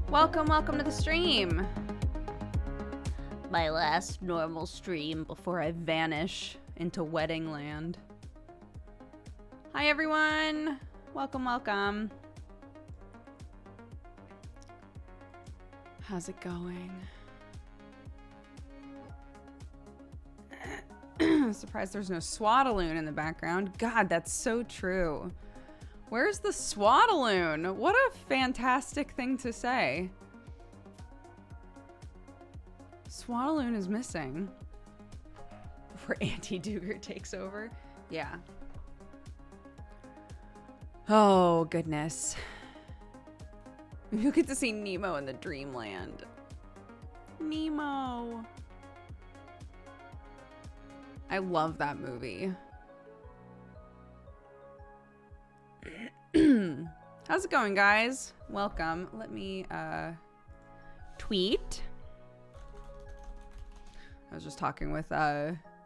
Welcome to the stream. My last normal stream Before I vanish into wedding land. Hi everyone. Welcome. How's it going? Surprised there's no Swaddaloon in the background. God, that's so true. Where's the Swaddaloon? What a fantastic thing to say. Swaddaloon is missing. Before Auntie Duger takes over? Yeah. Oh, goodness. You'll get to see Nemo in the Dreamland. Nemo. I love that movie. How's it going, guys? Welcome. Let me tweet. I was just talking with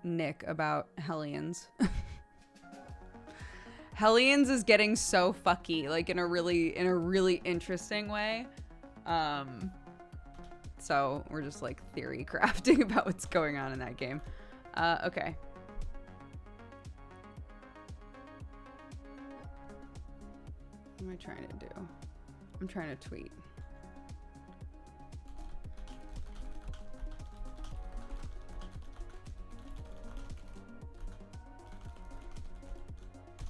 Nick about Hellions. Hellions is getting so fucky, like in a really interesting way. So we're just like theory crafting about what's going on in that game. Okay. What am I trying to do? I'm trying to tweet.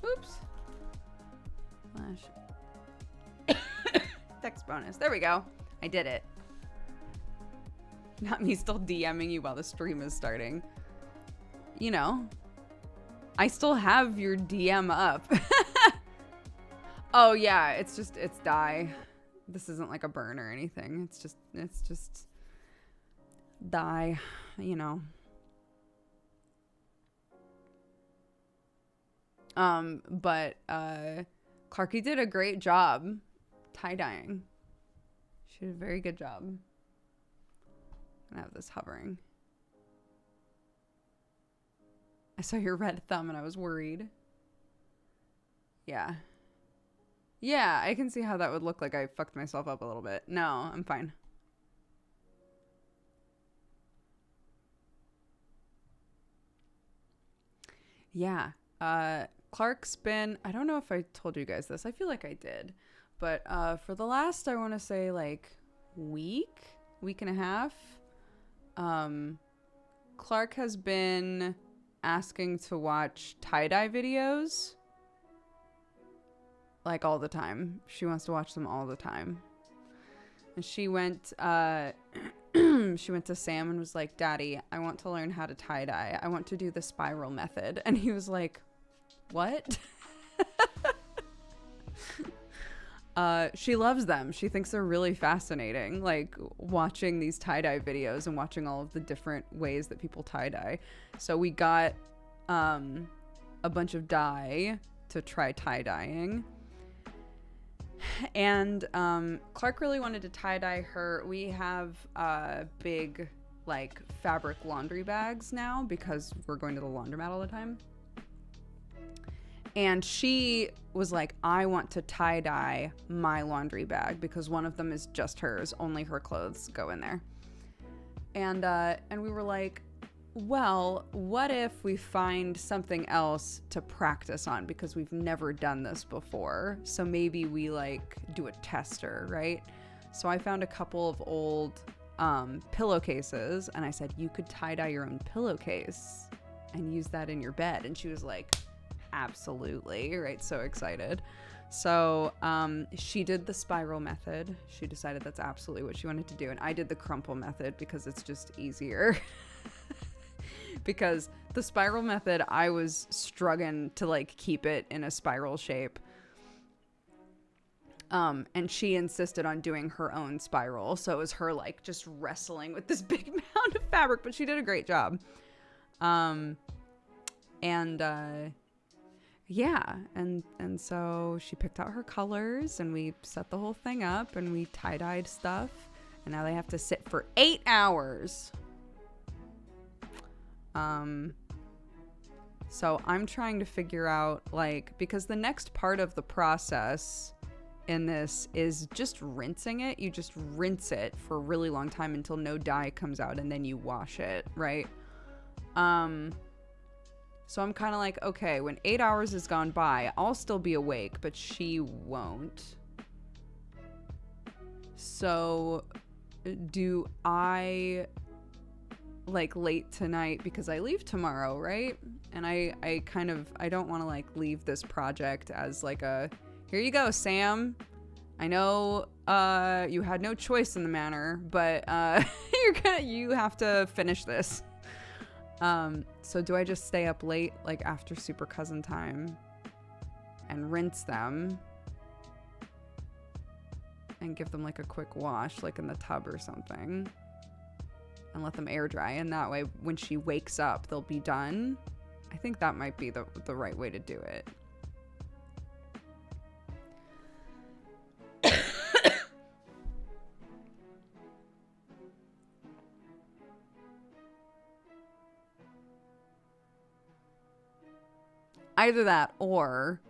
Oops. Flash. Dexbonus. There we go. I did it. Not me still DMing you while the stream is starting. You know, I still have your DM up. Oh yeah, it's die. This isn't like a burn or anything. It's just die, you know. But Clarky did a great job tie-dyeing. She did a very good job. I have this hovering. I saw your red thumb and I was worried. Yeah. Yeah, I can see how that would look like I fucked myself up a little bit. No, I'm fine. Yeah. Clark's been, I don't know if I told you guys this. I feel like I did. But for the last, I want to say like week and a half, Clark has been asking to watch tie-dye videos. Like all the time. She wants to watch them all the time. And she went to Sam and was like, Daddy, I want to learn how to tie-dye. I want to do the spiral method. And he was like, what? She loves them. She thinks they're really fascinating. Like watching these tie-dye videos and watching all of the different ways that people tie-dye. So we got a bunch of dye to try tie-dyeing. And Clark really wanted to tie-dye her. We have big like fabric laundry bags now because we're going to the laundromat all the time. And she was like, I want to tie-dye my laundry bag because one of them is just hers. Only her clothes go in there. And we were like, well, what if we find something else to practice on because we've never done this before? So maybe we like do a tester, right? So I found a couple of old pillowcases and I said, you could tie-dye your own pillowcase and use that in your bed. And she was like, absolutely, right? So excited. So she did the spiral method. She decided that's absolutely what she wanted to do. And I did the crumple method because it's just easier. Because the spiral method, I was struggling to like keep it in a spiral shape. And she insisted on doing her own spiral. So it was her like just wrestling with this big mound of fabric, but she did a great job. Yeah, and so she picked out her colors and we set the whole thing up and we tie-dyed stuff. And now they have to sit for 8 hours. So I'm trying to figure out like, because the next part of the process in this is just rinsing it. You just rinse it for a really long time until no dye comes out, and then you wash it, right? So I'm kind of like, okay, when 8 hours has gone by, I'll still be awake, but she won't. So do I, like, late tonight, because I leave tomorrow, right? And I don't want to, like, leave this project as like a, here you go, Sam. I know you had no choice in the matter, but you have to finish this. So do I just stay up late, like after super cousin time, and rinse them and give them like a quick wash, like in the tub or something, and let them air dry, and that way when she wakes up they'll be done? I think that might be the right way to do it. Either that, or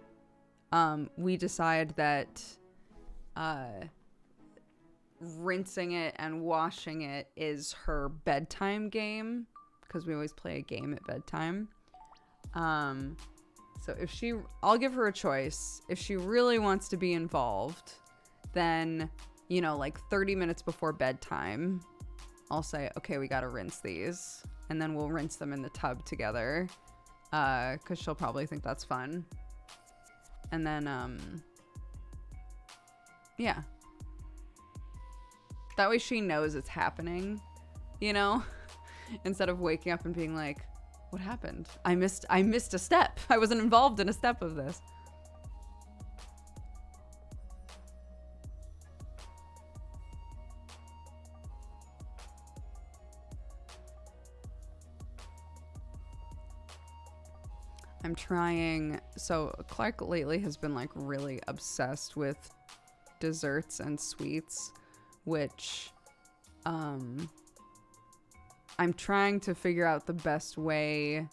we decide that rinsing it and washing it is her bedtime game, because we always play a game at bedtime. So I'll give her a choice. If she really wants to be involved, then, you know, like 30 minutes before bedtime, I'll say, okay, we gotta rinse these, and then we'll rinse them in the tub together. Because she'll probably think that's fun. And then, yeah. That way she knows it's happening, you know? Instead of waking up and being like, what happened? I missed a step. I wasn't involved in a step of this. I'm trying. So Clark lately has been like really obsessed with desserts and sweets, which I'm trying to figure out the best way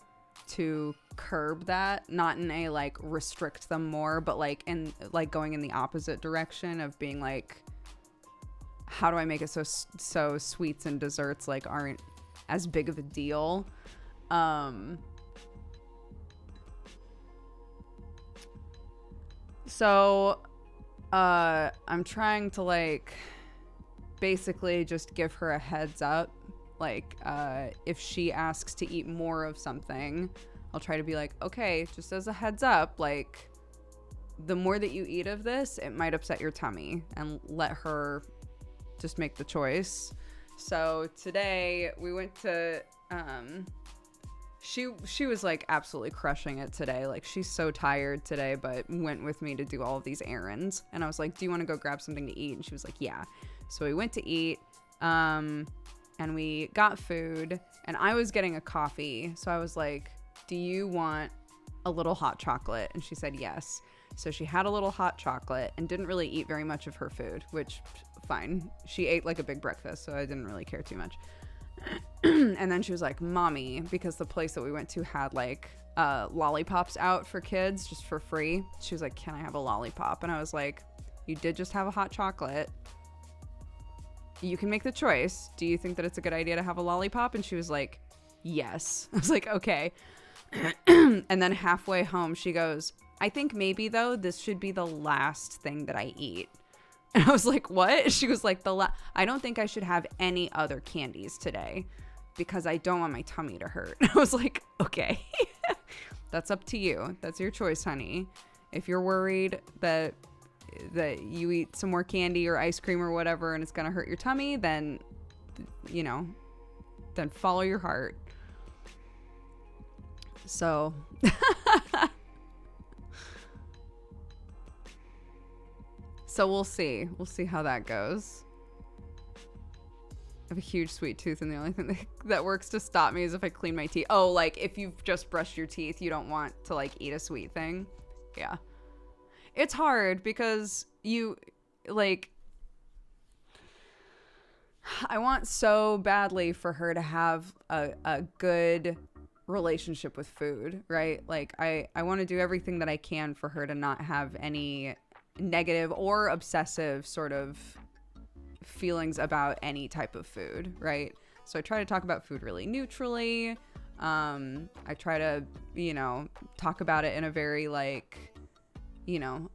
to curb that, not in a like restrict them more, but like in like going in the opposite direction of being like, how do I make it so sweets and desserts like aren't as big of a deal? So, I'm trying to, like, basically just give her a heads up. Like, if she asks to eat more of something, I'll try to be like, okay, just as a heads up, like, the more that you eat of this, it might upset your tummy, and let her just make the choice. So today we went to, She was like absolutely crushing it today. Like, she's so tired today, but went with me to do all of these errands. And I was like, do you want to go grab something to eat? And she was like, yeah. So we went to eat, and we got food, and I was getting a coffee. So I was like, do you want a little hot chocolate? And she said yes. So she had a little hot chocolate and didn't really eat very much of her food, which fine. She ate like a big breakfast, so I didn't really care too much. And then she was like, mommy, because the place that we went to had like lollipops out for kids just for free. She was like, can I have a lollipop? And I was like, you did just have a hot chocolate. You can make the choice. Do you think that it's a good idea to have a lollipop? And she was like, yes. I was like, okay. And then halfway home, she goes, I think maybe though, this should be the last thing that I eat. And I was like, what? She was like, I don't think I should have any other candies today because I don't want my tummy to hurt. I was like, okay, that's up to you. That's your choice, honey. If you're worried that you eat some more candy or ice cream or whatever and it's going to hurt your tummy, then, you know, then follow your heart. So So we'll see. We'll see how that goes. I have a huge sweet tooth, and the only thing that works to stop me is if I clean my teeth. Oh, like if you've just brushed your teeth, you don't want to like eat a sweet thing. Yeah. It's hard because you like, I want so badly for her to have a good relationship with food, right? Like I want to do everything that I can for her to not have any negative or obsessive sort of feelings about any type of food, right? So I try to talk about food really neutrally. I try to, talk about it in a very like,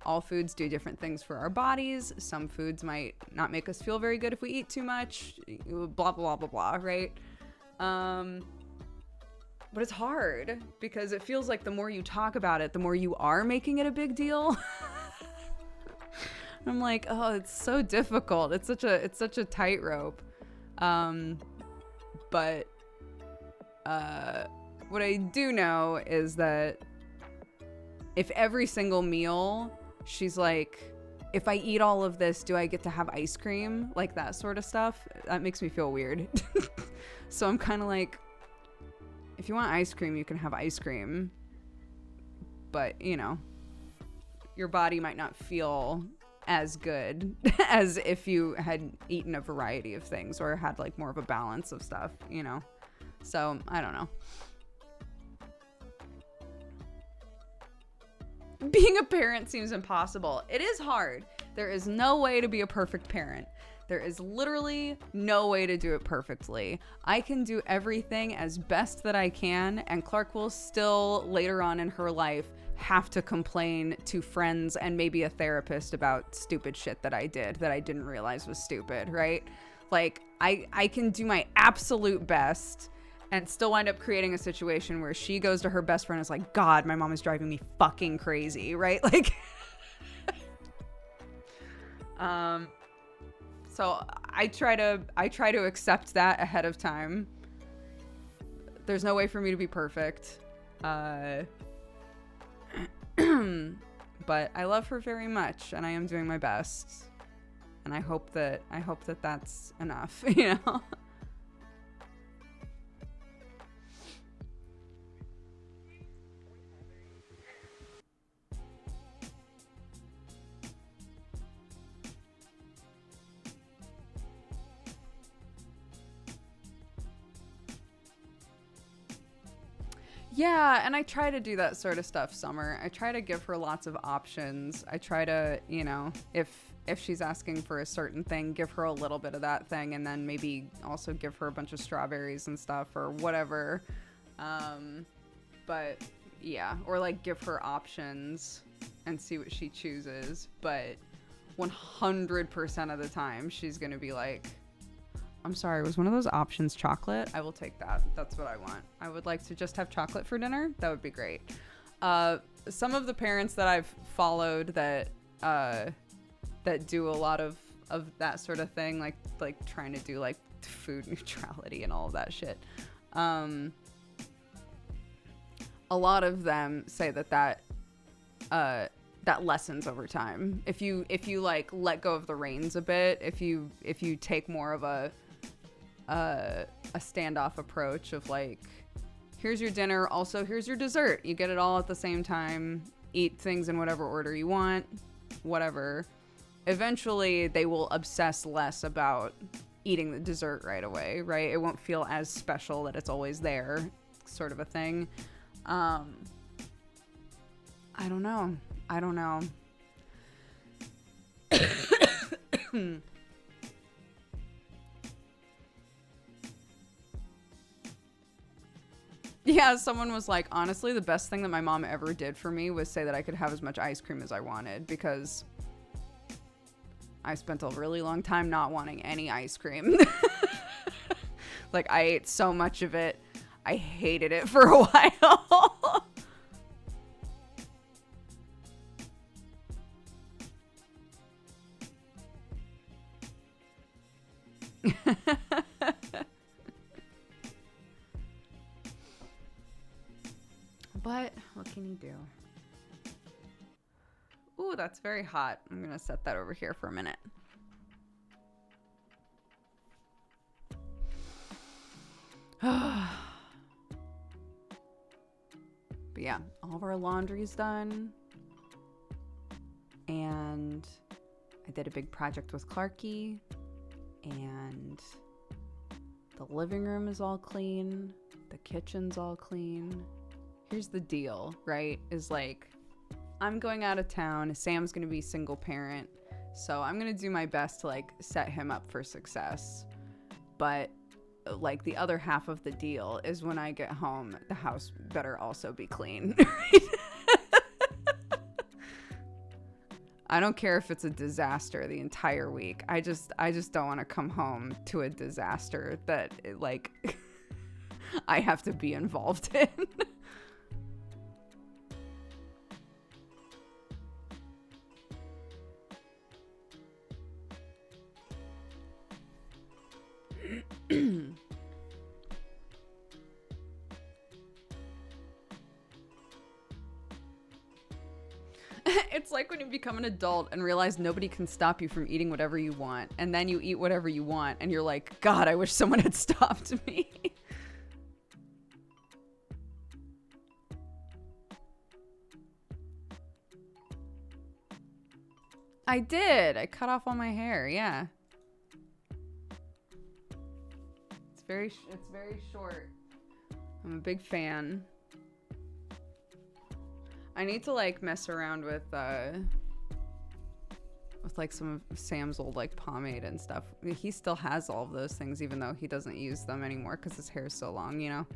all foods do different things for our bodies. Some foods might not make us feel very good if we eat too much, blah, blah, blah, blah, right? But it's hard because it feels like the more you talk about it, the more you are making it a big deal. I'm like, oh, it's so difficult. It's such a tightrope. But what I do know is that if every single meal she's like, if I eat all of this, do I get to have ice cream? Like that sort of stuff. That makes me feel weird. So I'm kind of like, if you want ice cream, you can have ice cream. But, your body might not feel as good as if you had eaten a variety of things or had like more of a balance of stuff, So, I don't know. Being a parent seems impossible. It is hard. There is no way to be a perfect parent. There is literally no way to do it perfectly. I can do everything as best that I can, and Clark will still, later on in her life, have to complain to friends and maybe a therapist about stupid shit that I did that I didn't realize was stupid, right? Like, I can do my absolute best and still wind up creating a situation where she goes to her best friend and is like, God, my mom is driving me fucking crazy, right? Like, so I try to accept that ahead of time. There's no way for me to be perfect. But I love her very much, and I am doing my best. And I hope that that's enough, Yeah, and I try to do that sort of stuff, Summer. I try to give her lots of options. I try to, if she's asking for a certain thing, give her a little bit of that thing, and then maybe also give her a bunch of strawberries and stuff or whatever. But yeah, or like give her options and see what she chooses. But 100% of the time, she's going to be like, I'm sorry, was one of those options chocolate? I will take that. That's what I want. I would like to just have chocolate for dinner. That would be great. Some of the parents that I've followed that do a lot of that sort of thing, like trying to do like food neutrality and all of that shit. A lot of them say that lessens over time. If you like let go of the reins a bit, if you take more of a standoff approach of like, here's your dinner, also here's your dessert, you get it all at the same time, eat things in whatever order you want, whatever. Eventually they will obsess less about eating the dessert right away, right? It won't feel as special that it's always there, sort of a thing. I don't know. Yeah, someone was like, honestly, the best thing that my mom ever did for me was say that I could have as much ice cream as I wanted, because I spent a really long time not wanting any ice cream. Like, I ate so much of it, I hated it for a while. But what can you do? Ooh, that's very hot. I'm gonna set that over here for a minute. But yeah, all of our laundry's done. And I did a big project with Clarky. And the living room is all clean. The kitchen's all clean. Here's the deal, right? Is like, I'm going out of town. Sam's going to be single parent. So I'm going to do my best to like set him up for success. But like the other half of the deal is when I get home, the house better also be clean. I don't care if it's a disaster the entire week. I just don't want to come home to a disaster that like I have to be involved in. It's like when you become an adult and realize nobody can stop you from eating whatever you want, and then you eat whatever you want and you're like, God, I wish someone had stopped me. I did. I cut off all my hair. Yeah. It's very short. I'm a big fan. I need to like mess around with like some of Sam's old like pomade and stuff. He still has all of those things even though he doesn't use them anymore because his hair is so long, you know.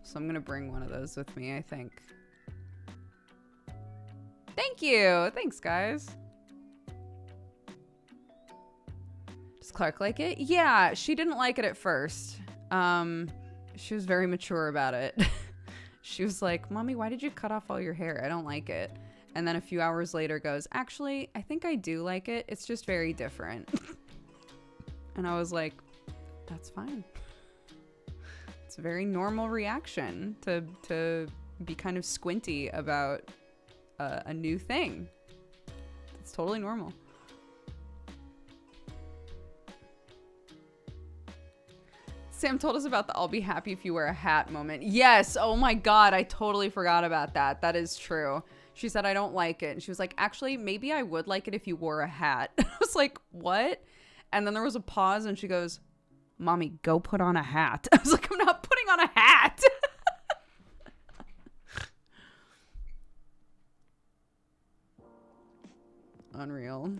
So I'm gonna bring one of those with me, I think. Thank you. Thanks, guys. Does Clark like it? Yeah, she didn't like it at first. She was very mature about it. She was like, Mommy, why did you cut off all your hair? I don't like it. And then a few hours later goes, actually, I think I do like it. It's just very different. And I was like, that's fine. It's a very normal reaction to be kind of squinty about a new thing. It's totally normal. Sam told us about the I'll be happy if you wear a hat moment. Yes. Oh my God. I totally forgot about that. That is true. She said, I don't like it. And she was like, actually, maybe I would like it if you wore a hat. I was like, what? And then there was a pause and she goes, Mommy, go put on a hat. I was like, I'm not putting on a hat. Unreal.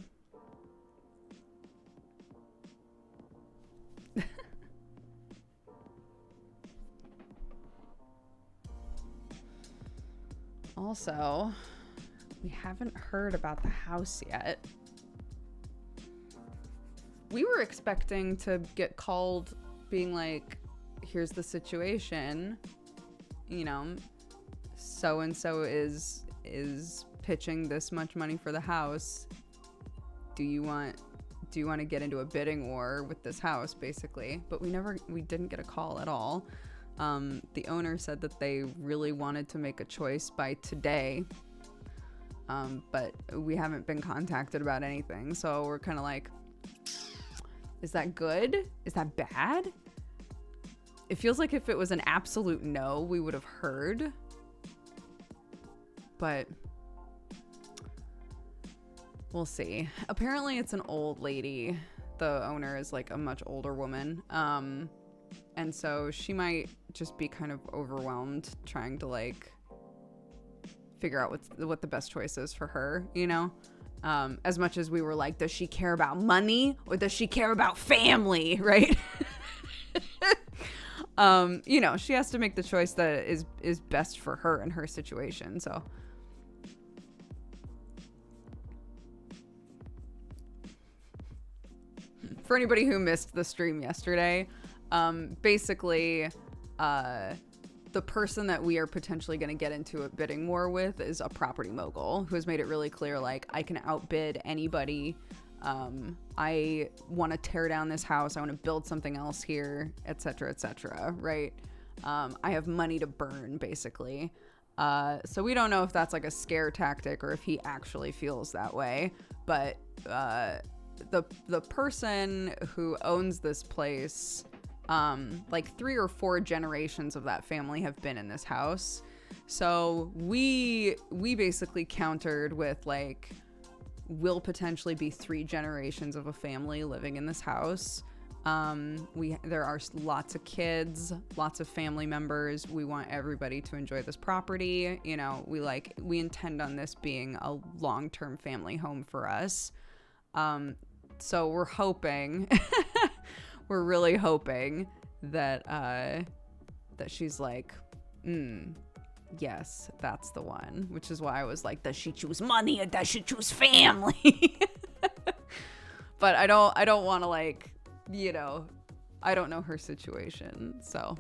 Also, we haven't heard about the house yet. We were expecting to get called being like, here's the situation, you know, so-and-so is pitching this much money for the house. Do you want to get into a bidding war with this house, basically? But we didn't get a call at all. The owner said that they really wanted to make a choice by today, but we haven't been contacted about anything. So we're kind of like, is that good? Is that bad? It feels like if it was an absolute no, we would have heard. But we'll see. Apparently it's an old lady. The owner is like a much older woman. And so she might just be kind of overwhelmed trying to like figure out what the best choice is for her, you know? As much as we were like, does she care about money or does she care about family, right? You know, she has to make the choice that is best for her and her situation, so. For anybody who missed the stream yesterday, basically, the person that we are potentially going to get into a bidding war with is a property mogul who has made it really clear, like, I can outbid anybody. I want to tear down this house. I want to build something else here, etc., etc., right? I have money to burn, basically. So we don't know if that's like a scare tactic or if he actually feels that way, but the person who owns this place, like 3 or 4 generations of that family have been in this house. So we basically countered with like, will potentially be 3 generations of a family living in this house. There are lots of kids, lots of family members. We want everybody to enjoy this property. You know, we intend on this being a long-term family home for us. So we're hoping, we're really hoping that she's like, yes, that's the one. Which is why I was like, does she choose money or does she choose family? But I don't want to, like, you know, I don't know her situation, so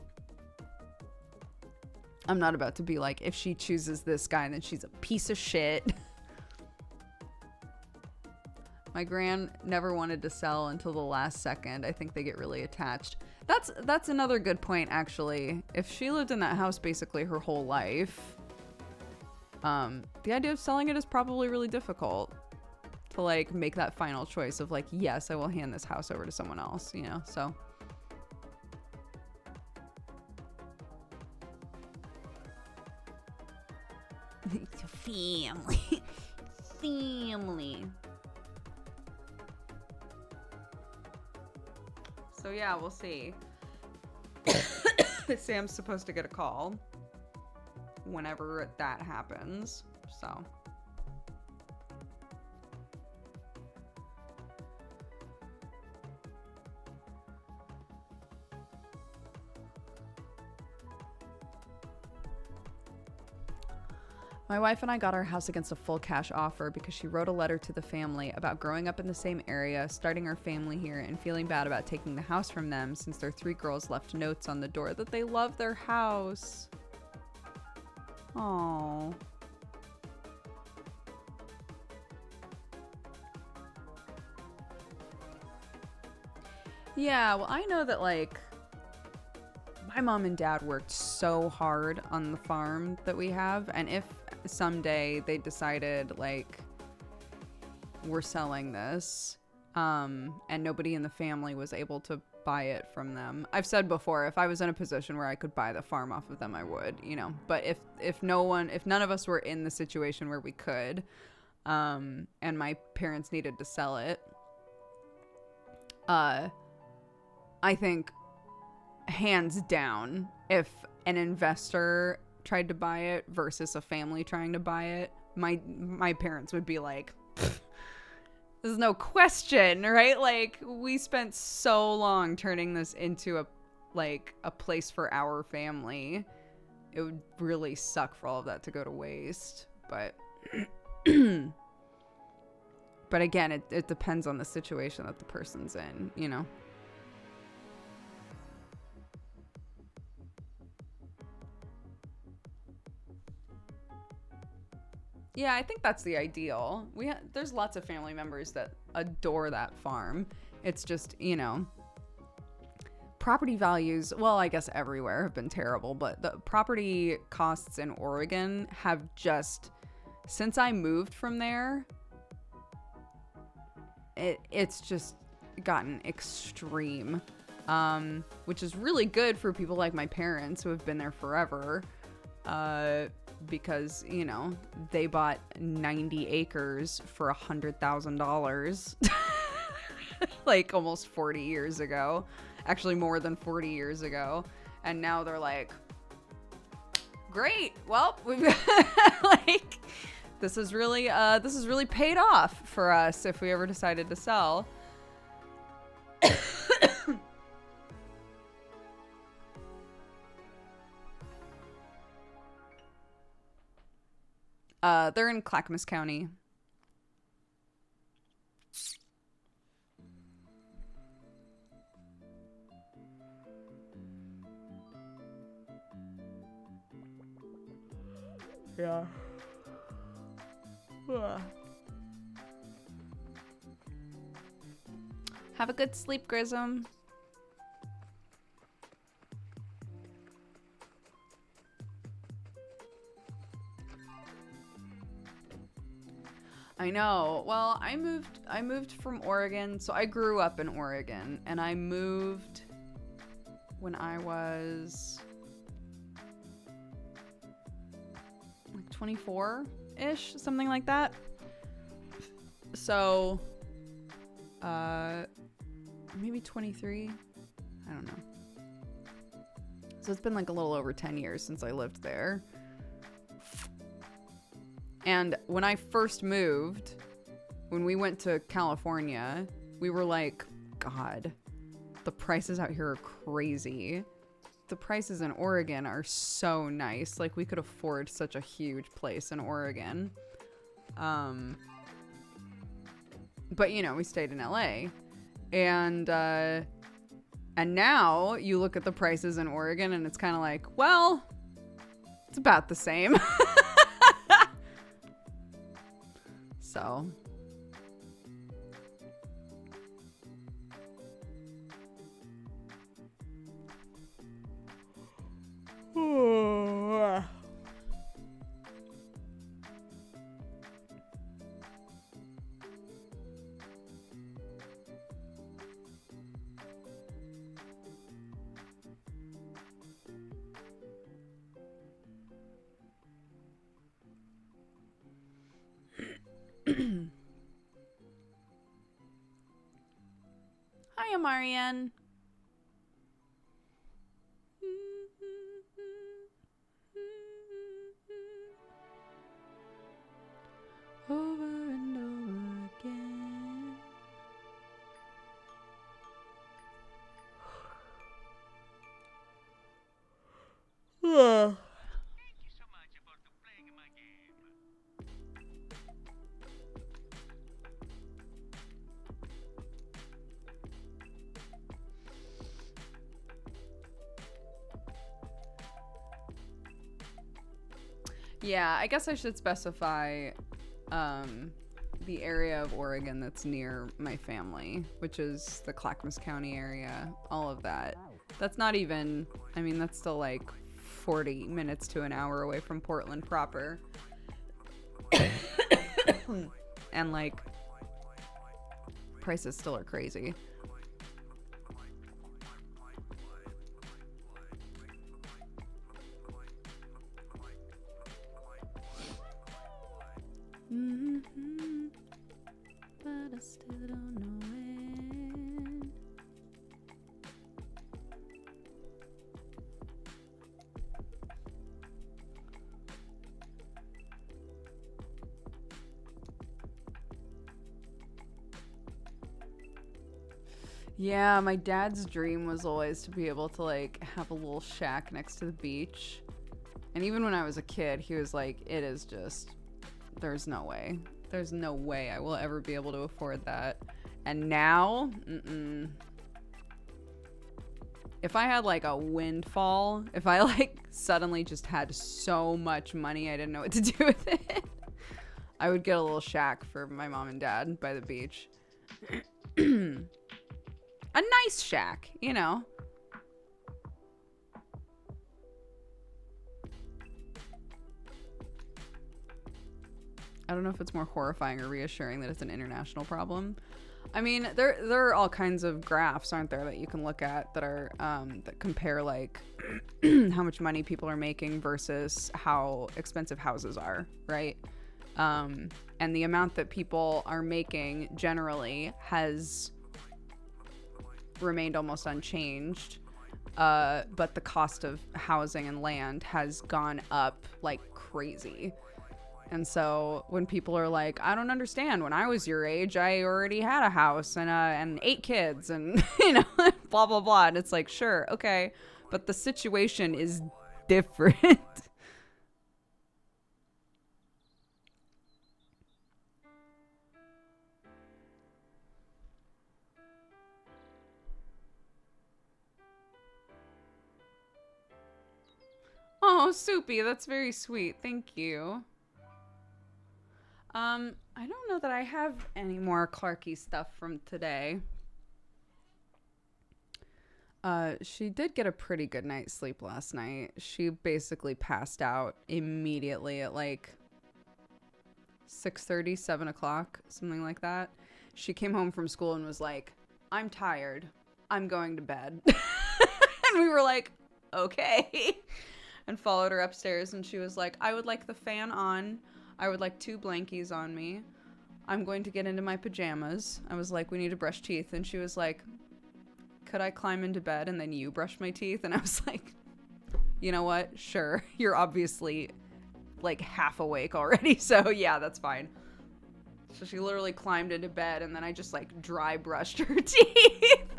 I'm not about to be like, if she chooses this guy, then she's a piece of shit. My gran never wanted to sell until the last second. I think they get really attached. That's another good point, actually. If she lived in that house basically her whole life, the idea of selling it is probably really difficult to, like, make that final choice of, like, yes, I will hand this house over to someone else, you know, so. Family. Family. So yeah, we'll see. Sam's supposed to get a call whenever that happens, so. My wife and I got our house against a full cash offer because she wrote a letter to the family about growing up in the same area, starting our family here, and feeling bad about taking the house from them since their 3 girls left notes on the door that they love their house. Aww. Yeah, well, I know that, like, my mom and dad worked so hard on the farm that we have, and if someday they decided, like, we're selling this, and nobody in the family was able to buy it from them. I've said before, if I was in a position where I could buy the farm off of them, I would, you know. But if none of us were in the situation where we could, and my parents needed to sell it, I think hands down, if an investor tried to buy it versus a family trying to buy it, my parents would be like, there's no question, right? Like, we spent so long turning this into a place for our family. It would really suck for all of that to go to waste, but but again, it depends on the situation that the person's in, you know. Yeah, I think that's the ideal. There's lots of family members that adore that farm. It's just, you know, property values, well, I guess everywhere have been terrible, but the property costs in Oregon have just, since I moved from there, it's just gotten extreme, which is really good for people like my parents who have been there forever. Because, you know, they bought 90 acres for $100,000 like almost 40 years ago, actually more than 40 years ago. And now they're like, great. Well, we've like, this is really paid off for us if we ever decided to sell. They're in Clackamas County. Yeah. Have a good sleep, Grism. I know. Well, I moved from Oregon. So I grew up in Oregon, and I moved when I was like 24-ish, something like that. So maybe 23. I don't know. So it's been like a little over 10 years since I lived there. And when I first moved, when we went to California, we were like, God, the prices out here are crazy. The prices in Oregon are so nice. Like, we could afford such a huge place in Oregon. But, you know, we stayed in LA. And now you look at the prices in Oregon and it's kind of like, well, it's about the same. So... Hiya, Marianne. Over and over again. Ugh. Yeah, I guess I should specify the area of Oregon that's near my family, which is the Clackamas County area, all of that. That's not even, I mean, that's still like 40 minutes to an hour away from Portland proper. And like, prices still are crazy. Mm-hmm. But I still don't know when. Yeah, my dad's dream was always to be able to like have a little shack next to the beach. And even when I was a kid, he was like, it is just, there's no way. There's no way I will ever be able to afford that. And now, if I had like a windfall, if I like suddenly just had so much money I didn't know what to do with it, I would get a little shack for my mom and dad by the beach. A nice shack, you know. I don't know if it's more horrifying or reassuring that it's an international problem. I mean, there are all kinds of graphs, aren't there, that you can look at that are that compare like how much money people are making versus how expensive houses are, right? And the amount that people are making generally has remained almost unchanged, but the cost of housing and land has gone up like crazy. And so when people are like, I don't understand, when I was your age, I already had a house and 8 kids and, you know, blah, blah, blah. And it's like, sure, okay, but the situation is different. Oh, Soupy, that's very sweet. Thank you. I don't know that I have any more Clarky stuff from today. She did get a pretty good night's sleep last night. She basically passed out immediately at like 6:30, 7 o'clock, something like that. She came home from school and was like, I'm tired. I'm going to bed. And we were like, okay. And followed her upstairs and she was like, I would like the fan on. I would like 2 blankies on me. I'm going to get into my pajamas. I was like, we need to brush teeth. And she was like, could I climb into bed and then you brush my teeth? And I was like, you know what? Sure. You're obviously like half awake already. So yeah, that's fine. So she literally climbed into bed and then I just like dry brushed her teeth.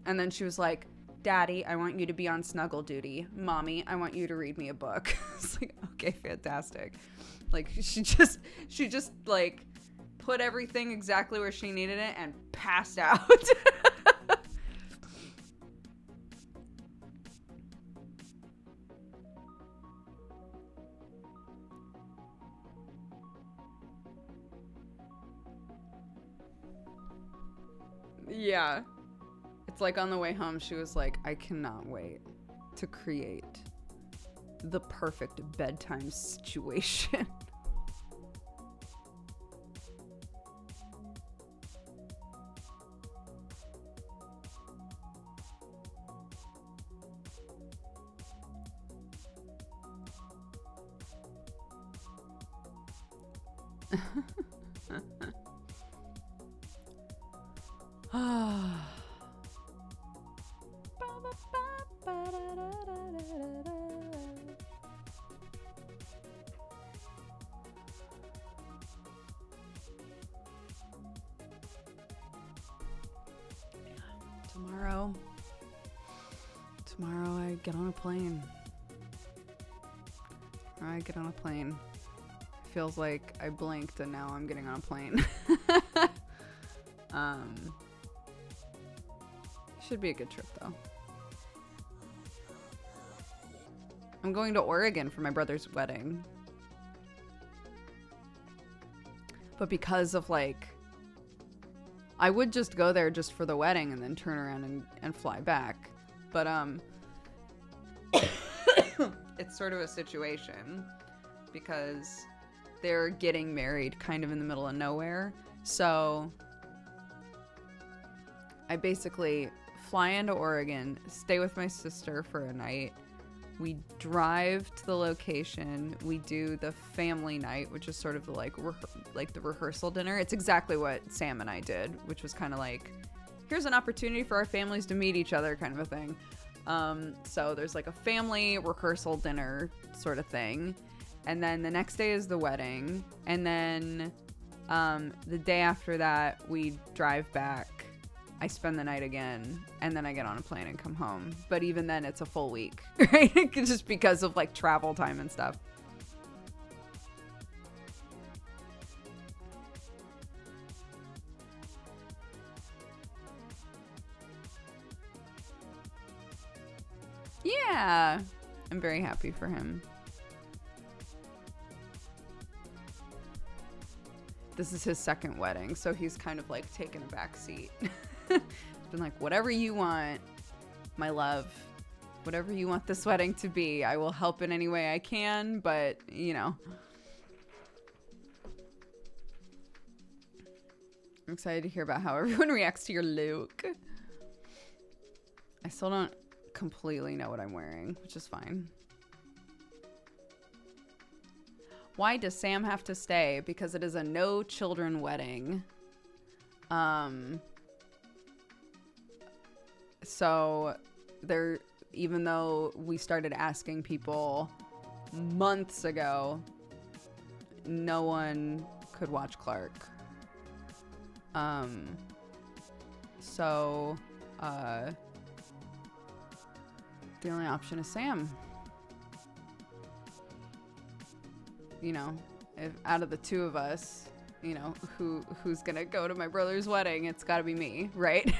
And then she was like, Daddy, I want you to be on snuggle duty. Mommy, I want you to read me a book. It's like, okay, fantastic. Like she just like put everything exactly where she needed it and passed out. Yeah. It's like on the way home, she was like, I cannot wait to create the perfect bedtime situation. Tomorrow I get on a plane. Feels like I blinked and now I'm getting on a plane. Should be a good trip though. I'm going to Oregon for my brother's wedding. But because of like, I would just go there just for the wedding and then turn around and fly back. But it's sort of a situation because they're getting married kind of in the middle of nowhere. So I basically fly into Oregon, stay with my sister for a night. We drive to the location. We do the family night, which is sort of the like the rehearsal dinner. It's exactly what Sam and I did, which was kind of like, here's an opportunity for our families to meet each other kind of a thing. So there's like a family rehearsal dinner sort of thing. And then the next day is the wedding. And then the day after that, we drive back. I spend the night again. And then I get on a plane and come home. But even then, it's a full week, right? Just because of like travel time and stuff. Yeah, I'm very happy for him. This is his second wedding, so he's kind of like taken a back seat. It's been like, whatever you want, my love, whatever you want this wedding to be, I will help in any way I can, but you know. I'm excited to hear about how everyone reacts to your look. I still don't completely know what I'm wearing, which is fine. Why does Sam have to stay? Because it is a no children wedding. So there, even though we started asking people months ago, no one could watch Clark. So the only option is Sam. You know, if out of the two of us, you know, who's gonna go to my brother's wedding, it's gotta be me, right?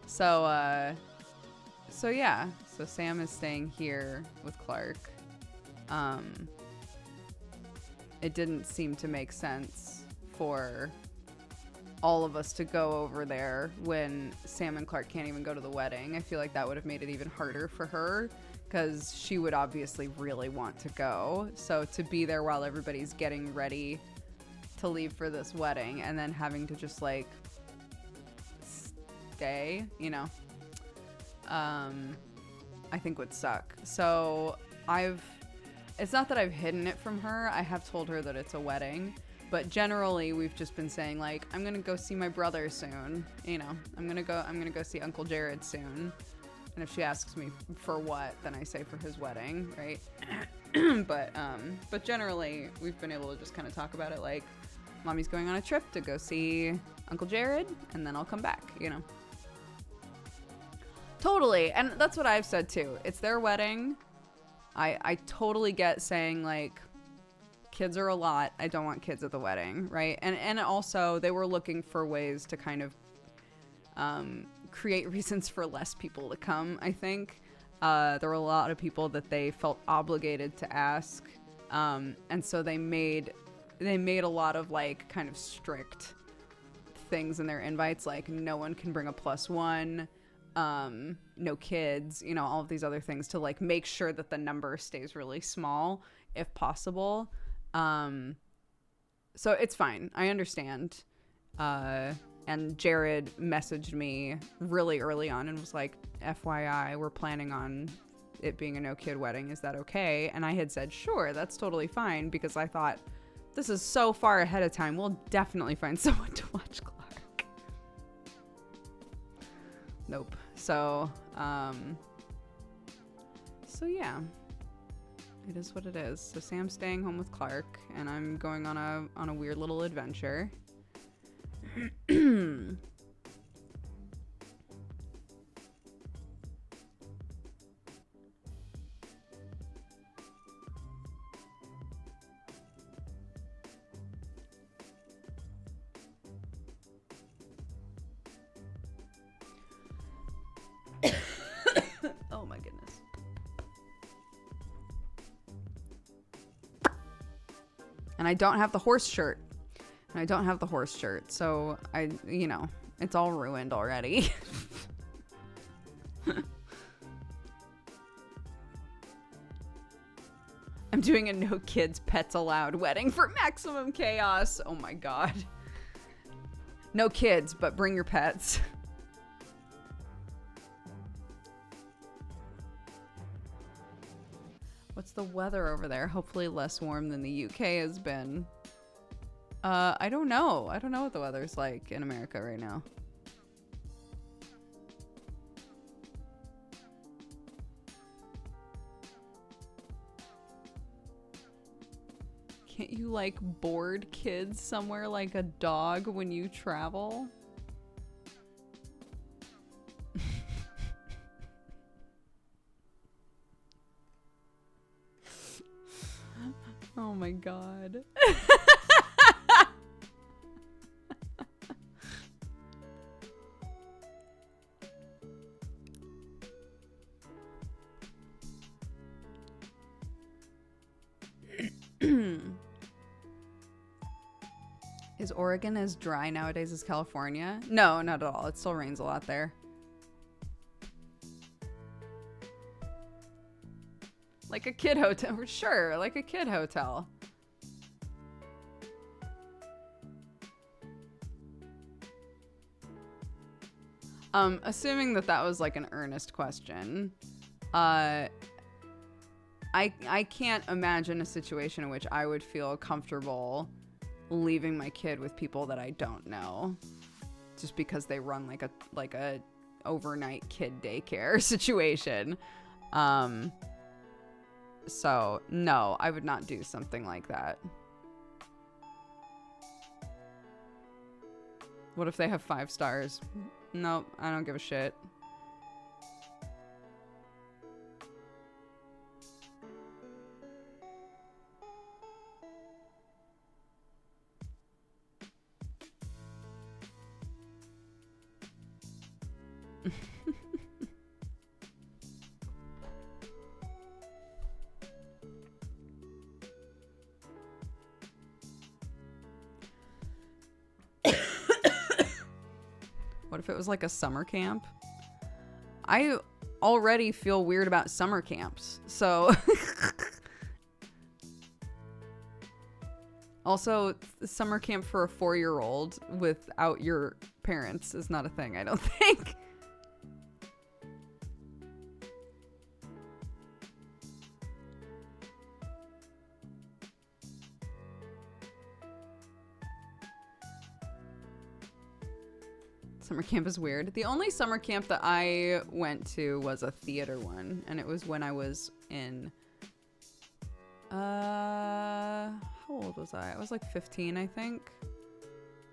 So yeah, so Sam is staying here with Clark. It didn't seem to make sense for all of us to go over there when Sam and Clark can't even go to the wedding. I feel like that would have made it even harder for her, because she would obviously really want to go. So to be there while everybody's getting ready to leave for this wedding and then having to just like stay, you know, I think would suck. So it's not that I've hidden it from her. I have told her that it's a wedding, But generally, we've just been saying, like, I'm gonna go see my brother soon. You know, I'm gonna go see Uncle Jared soon. And if she asks me for what, then I say for his wedding, right? But generally, we've been able to just kind of talk about it like, Mommy's going on a trip to go see Uncle Jared, and then I'll come back, you know? Totally. And that's what I've said too. It's their wedding. I totally get saying, like, kids are a lot. I don't want kids at the wedding, right? And also, they were looking for ways to kind of create reasons for less people to come, I think. There were a lot of people that they felt obligated to ask. And so they made a lot of, like, kind of strict things in their invites, like no one can bring a +1, no kids, you know, all of these other things to, like, make sure that the number stays really small if possible. So it's fine. I understand. And Jared messaged me really early on and was like, FYI, we're planning on it being a no-kid wedding. Is that okay? And I had said, sure, that's totally fine, because I thought, this is so far ahead of time. We'll definitely find someone to watch Clark. Nope. So yeah. It is what it is. So Sam's staying home with Clark, and I'm going on a weird little adventure. Oh my goodness. And I don't have the horse shirt. So you know, it's all ruined already. I'm doing a no kids pets allowed wedding for maximum chaos. Oh my god. No kids, but bring your pets. What's the weather over there? Hopefully less warm than the UK has been. I don't know. I don't know what the weather's like in America right now. Can't you, like, board kids somewhere like a dog when you travel? Oh my god. Is Oregon as dry nowadays as California? No, not at all. It still rains a lot there. Like a kid hotel. Sure, like a kid hotel. Assuming that was like an earnest question, I can't imagine a situation in which I would feel comfortable leaving my kid with people that I don't know, just because they run like a overnight kid daycare situation. So no, I would not do something like that. What if they have 5 stars? Nope, I don't give a shit. What if it was like a summer camp? I already feel weird about summer camps, so... Also, summer camp for a 4-year-old without your parents is not a thing, I don't think. Summer camp is weird. The only summer camp that I went to was a theater one, and it was when I was in how old was I? I was like 15, I think.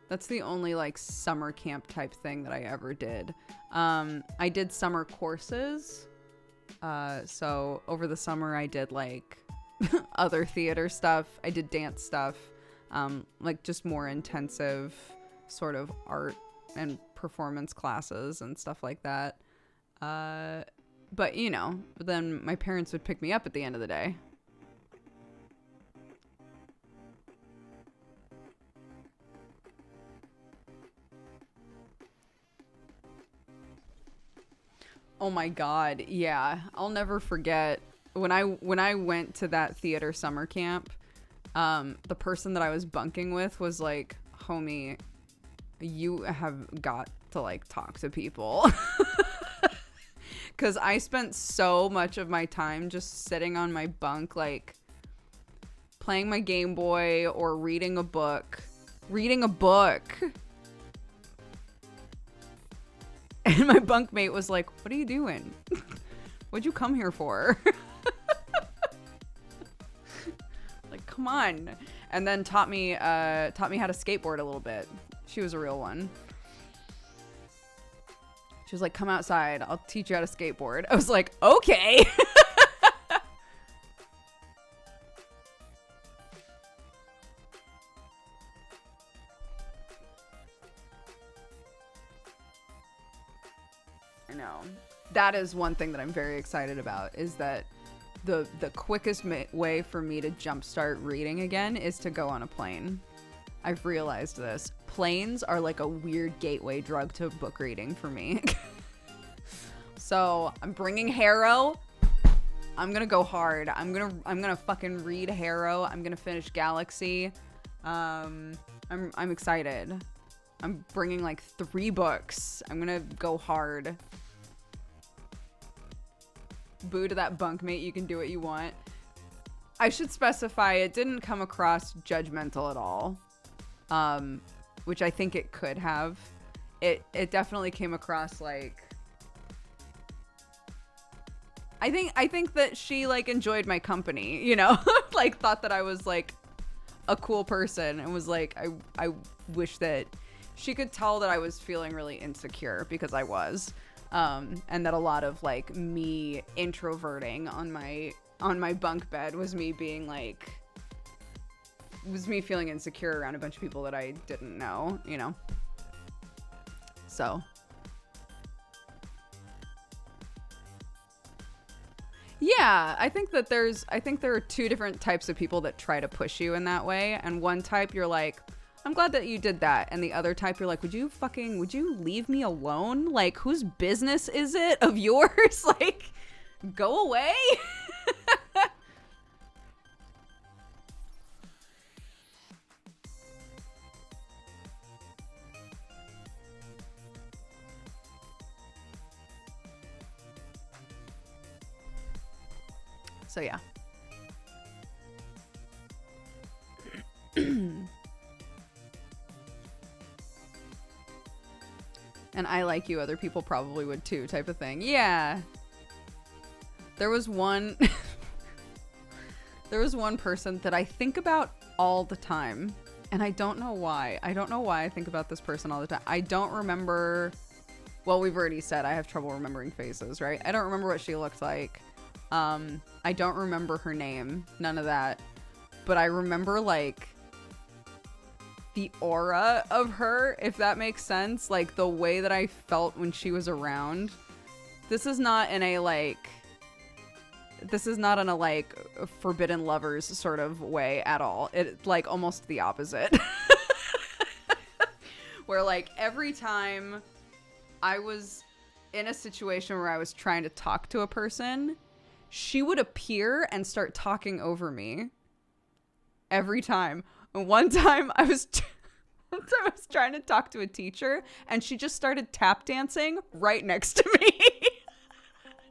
That's the only like summer camp type thing that I ever did. I did summer courses. So over the summer I did like other theater stuff. I did dance stuff. Like just more intensive sort of art and performance classes and stuff like that. But you know, then my parents would pick me up at the end of the day. Oh my God. Yeah. I'll never forget when I went to that theater summer camp, the person that I was bunking with was like, homie, you have got to like talk to people. Cause I spent so much of my time just sitting on my bunk, like playing my Game Boy or reading a book. And my bunkmate was like, what are you doing? What'd you come here for? Like, come on. And then taught me how to skateboard a little bit. She was a real one. She was like, come outside. I'll teach you how to skateboard. I was like, okay. I know. That is one thing that I'm very excited about, is that the quickest way for me to jumpstart reading again is to go on a plane. I've realized this. Planes are like a weird gateway drug to book reading for me. So I'm bringing Harrow. I'm gonna go hard. I'm gonna fucking read Harrow. I'm gonna finish Galaxy. I'm excited. I'm bringing like 3 books. I'm gonna go hard. Boo to that bunkmate. You can do what you want. I should specify it didn't come across judgmental at all. Which I think it could have. It definitely came across like, I think that she like enjoyed my company, you know, like thought that I was like a cool person and was like, I wish that she could tell that I was feeling really insecure, because I was, and that a lot of like me introverting on my bunk bed was me being like, was me feeling insecure around a bunch of people that I didn't know, you know? So. Yeah, I think there are 2 different types of people that try to push you in that way. And one type, you're like, I'm glad that you did that. And the other type, you're like, would you leave me alone? Like, whose business is it of yours? Like, go away. So yeah. And I like you, other people probably would too, type of thing. Yeah. There was one person that I think about all the time, and I don't know why. I don't know why I think about this person all the time. I don't remember, well, we've already said I have trouble remembering faces, right? I don't remember what she looked like. I don't remember her name, none of that, but I remember like the aura of her, if that makes sense, like the way that I felt when she was around. This is not in a forbidden lovers sort of way at all. It like almost the opposite. Where like every time I was in a situation where I was trying to talk to a person, she would appear and start talking over me every time. And one time I was trying to talk to a teacher, and she just started tap dancing right next to me.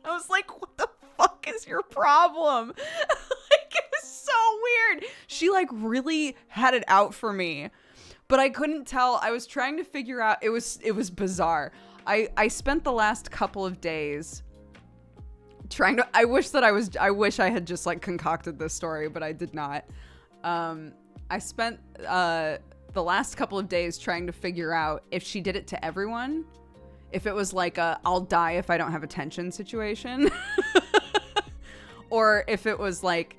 I was like, what the fuck is your problem? Like, it was so weird. She like really had it out for me. But I couldn't tell. I was trying to figure out. It was bizarre. I spent the last couple of days trying to. I wish I had just like concocted this story, but I did not. I spent the last couple of days trying to figure out if she did it to everyone, if it was like a I'll die if I don't have attention situation, or if it was like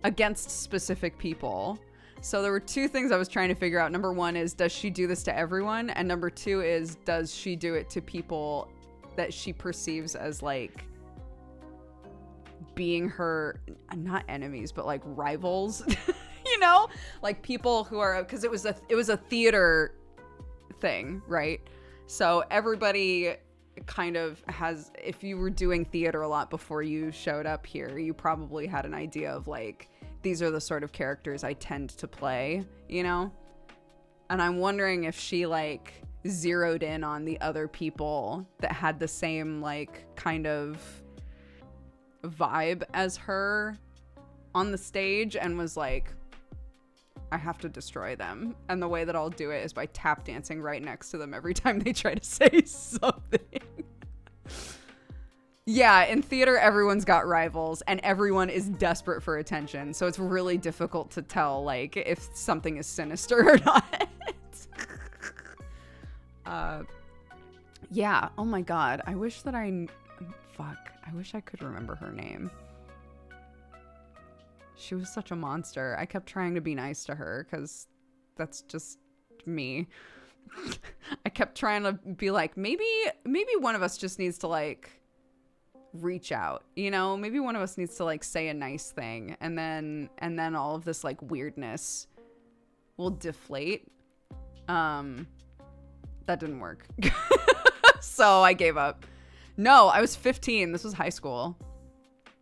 against specific people. So there were two things I was trying to figure out. Number one is, does she do this to everyone? And number two is, does she do it to people that she perceives as like being her, not enemies, but like rivals, you know, like people who are, because it was a theater thing, right? So everybody kind of has, if you were doing theater a lot before you showed up here, you probably had an idea of like, these are the sort of characters I tend to play, you know? And I'm wondering if she like zeroed in on the other people that had the same like kind of vibe as her on the stage and was like, I have to destroy them. And the way that I'll do it is by tap dancing right next to them every time they try to say something. Yeah, in theater, everyone's got rivals and everyone is desperate for attention. So it's really difficult to tell, like, if something is sinister or not. Yeah, oh my god. I wish that I wish I could remember her name. She was such a monster. I kept trying to be nice to her because that's just me. I kept trying to be like, maybe one of us just needs to, like, reach out, you know, maybe one of us needs to like say a nice thing, and then all of this like weirdness will deflate. That didn't work. So I gave up. No, I was 15. This was high school.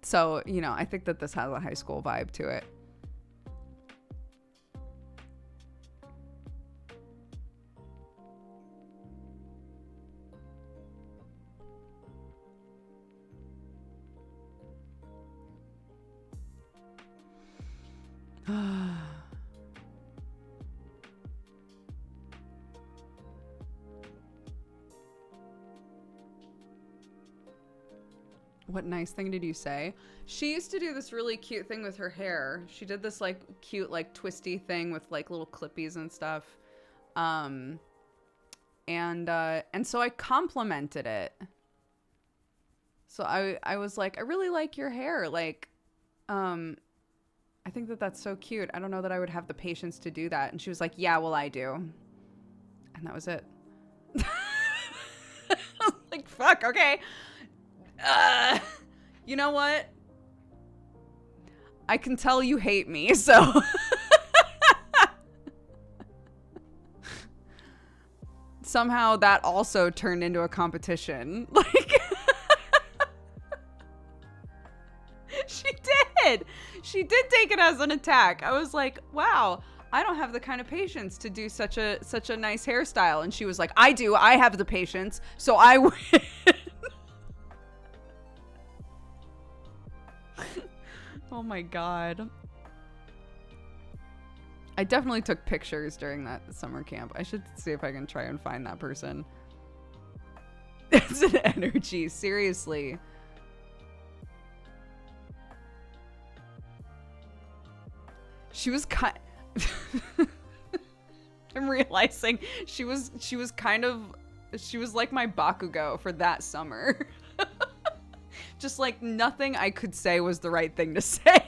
So, you know, I think that this has a high school vibe to it. What nice thing did you say? She used to do this really cute thing with her hair. She did this like cute like twisty thing with like little clippies and stuff. And so I complimented it. So I was like, I really like your hair. Like, I think that that's so cute. I don't know that I would have the patience to do that. And she was like, yeah, well, I do. And that was it. Like, fuck, okay. You know what? I can tell you hate me, so. Somehow that also turned into a competition. Like, she did take it as an attack. I was like, wow, I don't have the kind of patience to do such a nice hairstyle. And she was like, I do. I have the patience. So I win. Oh my god. I definitely took pictures during that summer camp. I should see if I can try and find that person. It's an energy, seriously. She was I'm realizing she was like my Bakugo for that summer. Just like nothing I could say was the right thing to say.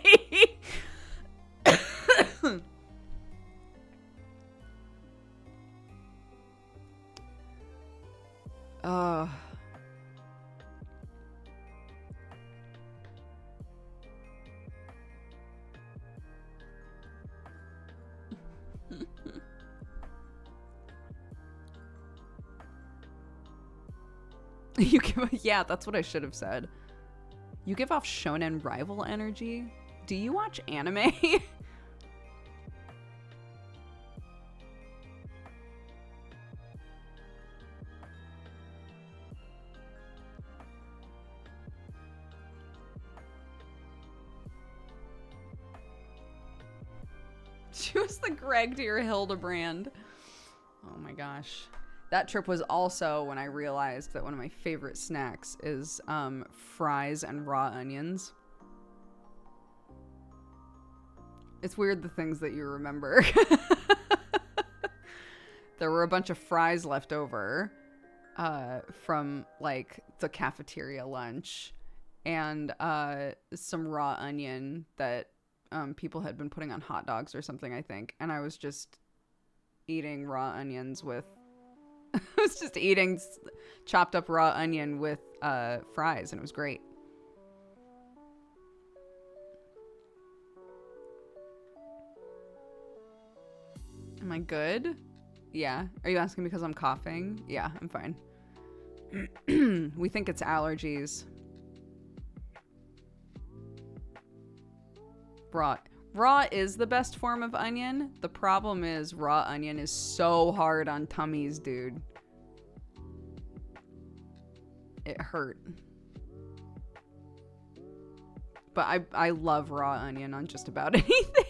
Yeah, that's what I should have said. You give off shonen rival energy? Do you watch anime? She was the Greg to your Hildebrand. Oh my gosh. That trip was also when I realized that one of my favorite snacks is fries and raw onions. It's weird the things that you remember. There were a bunch of fries left over from like the cafeteria lunch, and some raw onion that people had been putting on hot dogs or something, I think. And I was just eating raw onions with I was just eating chopped up raw onion with fries, and it was great. Am I good? Yeah. Are you asking because I'm coughing? Yeah, I'm fine. We think it's allergies. Raw is the best form of onion. The problem is raw onion is so hard on tummies, dude. It hurt. But I love raw onion on just about anything.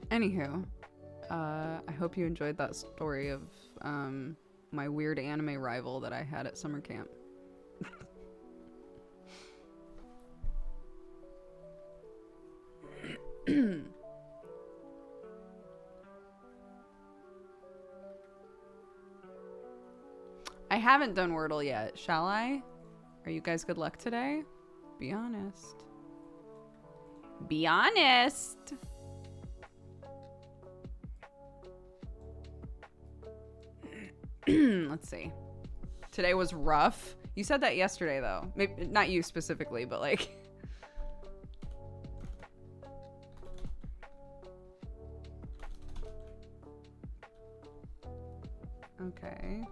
Anywho, I hope you enjoyed that story of my weird anime rival that I had at summer camp. I haven't done Wordle yet. Shall I? Are you guys good luck today? Be honest. Be honest. Let's see. Today was rough. You said that yesterday, though. Maybe not you specifically, but like. Okay.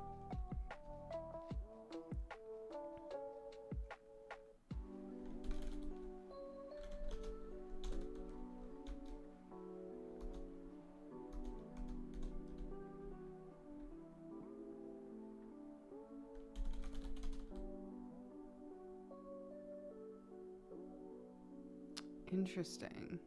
Interesting.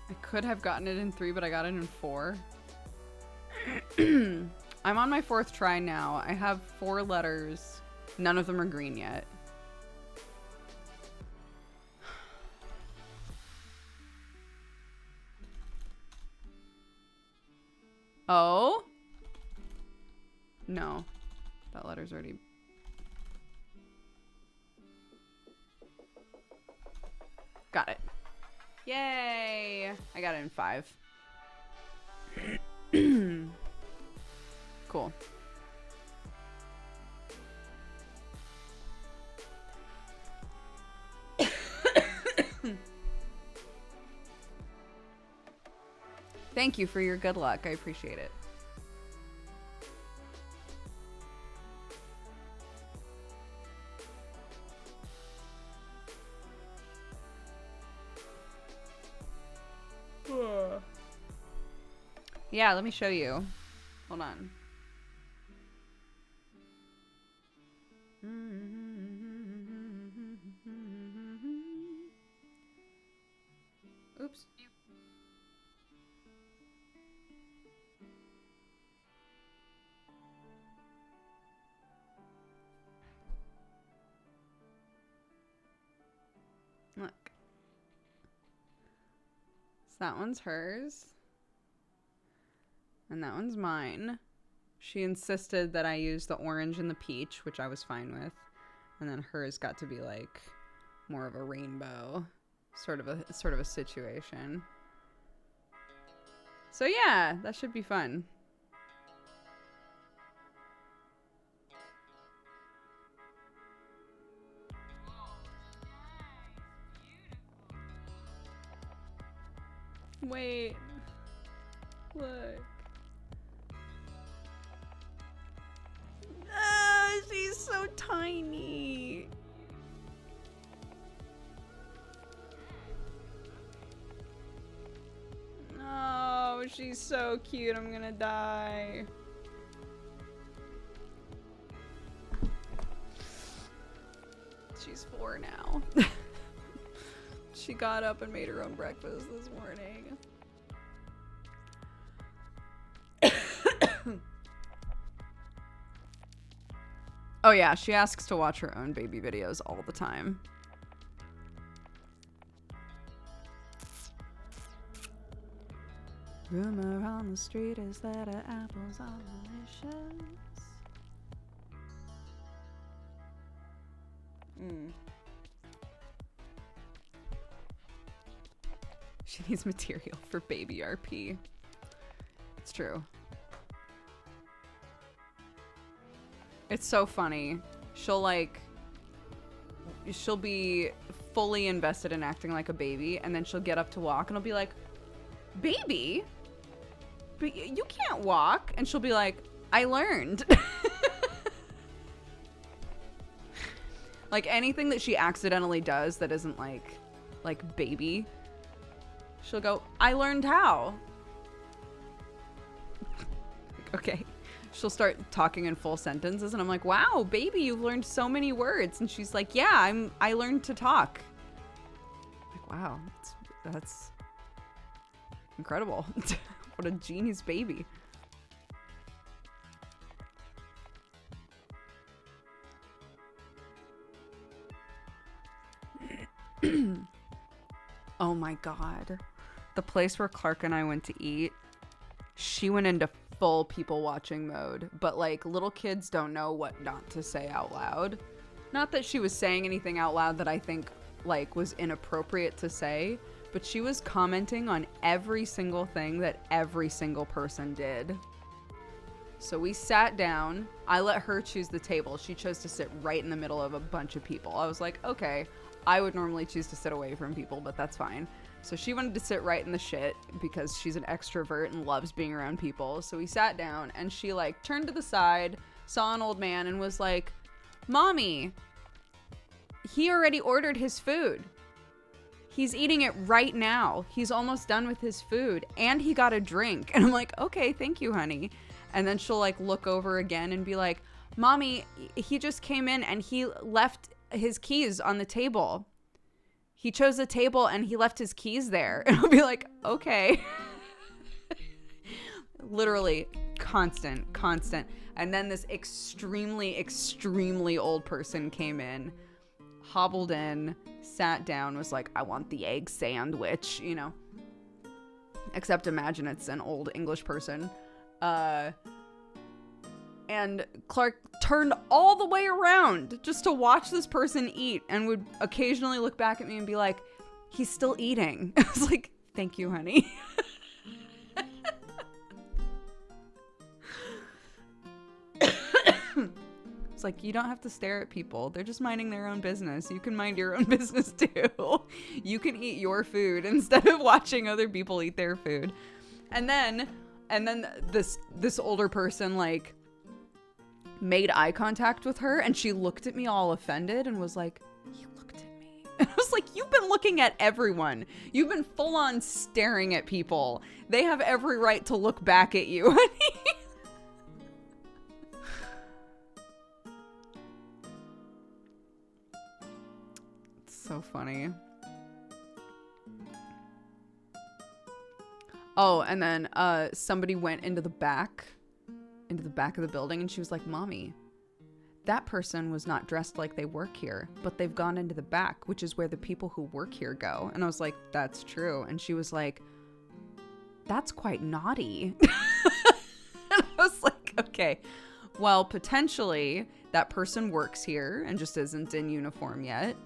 I could have gotten it in 3, but I got it in 4. I'm on my 4th try now. I have 4 letters. None of them are green yet. Oh? No. That letter's already... Got it. Yay! I got it in 5. Cool. Thank you for your good luck. I appreciate it. Yeah, let me show you. Hold on. Oops. Look. So that one's hers. And that one's mine. She insisted that I use the orange and the peach, which I was fine with. And then hers got to be like more of a rainbow sort of a situation. So yeah, that should be fun. Wait. Look. She's so tiny. Oh, she's so cute. I'm gonna die. She's 4 now. She got up and made her own breakfast this morning. Oh yeah, she asks to watch her own baby videos all the time. Rumor on the street is that our apples are delicious. She needs material for baby RP. It's true. It's so funny. She'll be fully invested in acting like a baby, and then she'll get up to walk and I'll be like, baby? But you can't walk. And she'll be like, I learned. Like anything that she accidentally does that isn't like baby, she'll go, I learned how. Okay. She'll start talking in full sentences and I'm like, wow, baby, you've learned so many words. And she's like, yeah, I learned to talk. Like, wow, that's incredible. What a genius baby. Oh my God. The place where Clark and I went to eat, she went into full people watching mode, but like little kids don't know what not to say out loud. Not that she was saying anything out loud that I think like was inappropriate to say, but she was commenting on every single thing that every single person did. So we sat down. I let her choose the table. She chose to sit right in the middle of a bunch of people. I was like, okay, I would normally choose to sit away from people, but that's fine. So she wanted to sit right in the shit because she's an extrovert and loves being around people. So we sat down and she like turned to the side, saw an old man and was like, Mommy, he already ordered his food. He's eating it right now. He's almost done with his food and he got a drink. And I'm like, okay, thank you, honey. And then she'll like look over again and be like, Mommy, he just came in and he left his keys on the table. He chose a table and he left his keys there. And I'll be like, okay. Literally constant. And then this extremely old person came in, hobbled in, sat down, was like, I want the egg sandwich, you know. Except imagine it's an old English person. And Clark turned all the way around just to watch this person eat and would occasionally look back at me and be like, he's still eating. I was like, thank you, honey. It's like, you don't have to stare at people. They're just minding their own business. You can mind your own business too. You can eat your food instead of watching other people eat their food. And then this older person like made eye contact with her and she looked at me all offended and was like, you looked at me. And I was like, you've been looking at everyone. You've been full on staring at people. They have every right to look back at you, honey. It's so funny. Oh, and then somebody went into the back of the building and she was like, Mommy, that person was not dressed like they work here, but they've gone into the back, which is where the people who work here go. And I was like, that's true. And she was like, that's quite naughty. And I was like, okay, well, potentially that person works here and just isn't in uniform yet.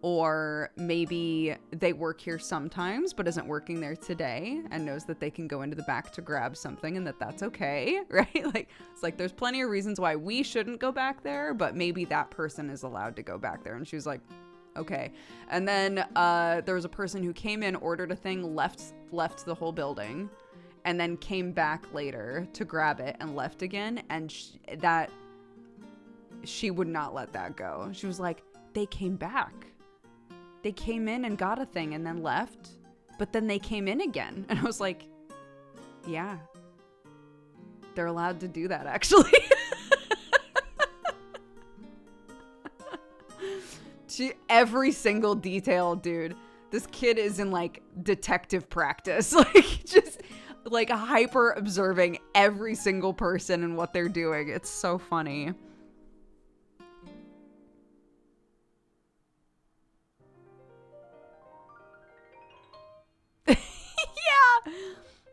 Or maybe they work here sometimes, but isn't working there today and knows that they can go into the back to grab something and that that's okay, right? Like, it's like, there's plenty of reasons why we shouldn't go back there, but maybe that person is allowed to go back there. And she was like, okay. And then there was a person who came in, ordered a thing, left the whole building, and then came back later to grab it and left again. And she would not let that go. She was like, they came back. They came in and got a thing and then left, but then they came in again. And I was like, yeah, they're allowed to do that, actually. To every single detail, dude. This kid is in like detective practice, like just like hyper observing every single person and what they're doing. It's so funny. Yeah.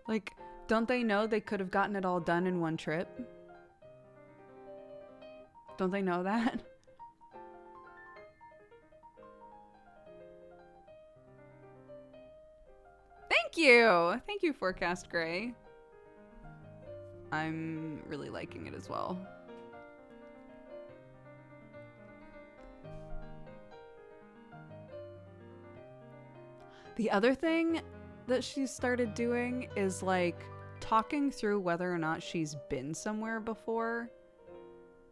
Like, don't they know they could have gotten it all done in one trip? Don't they know that? Thank you. Thank you, Forecast Gray. I'm really liking it as well. The other thing that she's started doing is like talking through whether or not she's been somewhere before,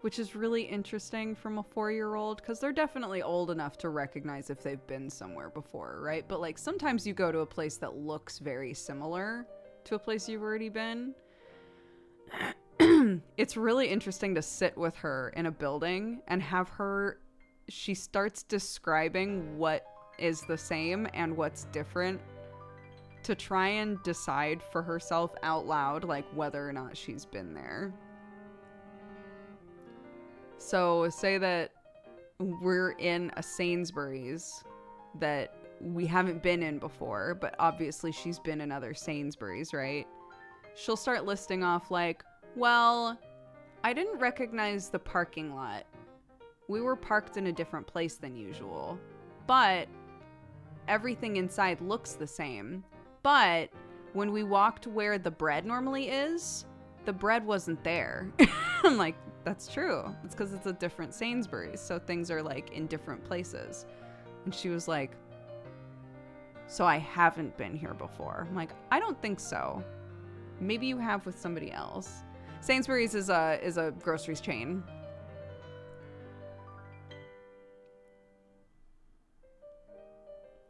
which is really interesting from a 4-year-old, because they're definitely old enough to recognize if they've been somewhere before, right? But like sometimes you go to a place that looks very similar to a place you've already been. It's really interesting to sit with her in a building and have her, she starts describing what is the same and what's different to try and decide for herself out loud, like whether or not she's been there. So say that we're in a Sainsbury's that we haven't been in before, but obviously she's been in other Sainsbury's, right? She'll start listing off like, well, I didn't recognize the parking lot. We were parked in a different place than usual, but everything inside looks the same. But when we walked where the bread normally is, the bread wasn't there. I'm like, that's true. It's because it's a different Sainsbury's. So things are like in different places. And she was like, so I haven't been here before. I'm like, I don't think so. Maybe you have with somebody else. Sainsbury's is a groceries chain.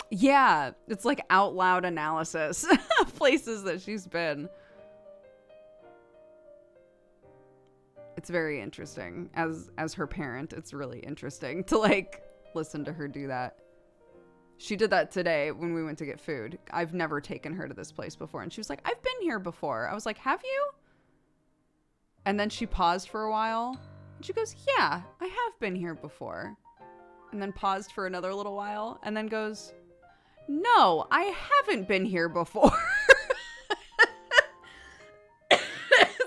Yeah, it's like out loud analysis of places that she's been. It's very interesting. As her parent, it's really interesting to like listen to her do that. She did that today when we went to get food. I've never taken her to this place before. And she was like, I've been here before. I was like, have you? And then she paused for a while. And she goes, yeah, I have been here before. And then paused for another little while. And then goes, no, I haven't been here before.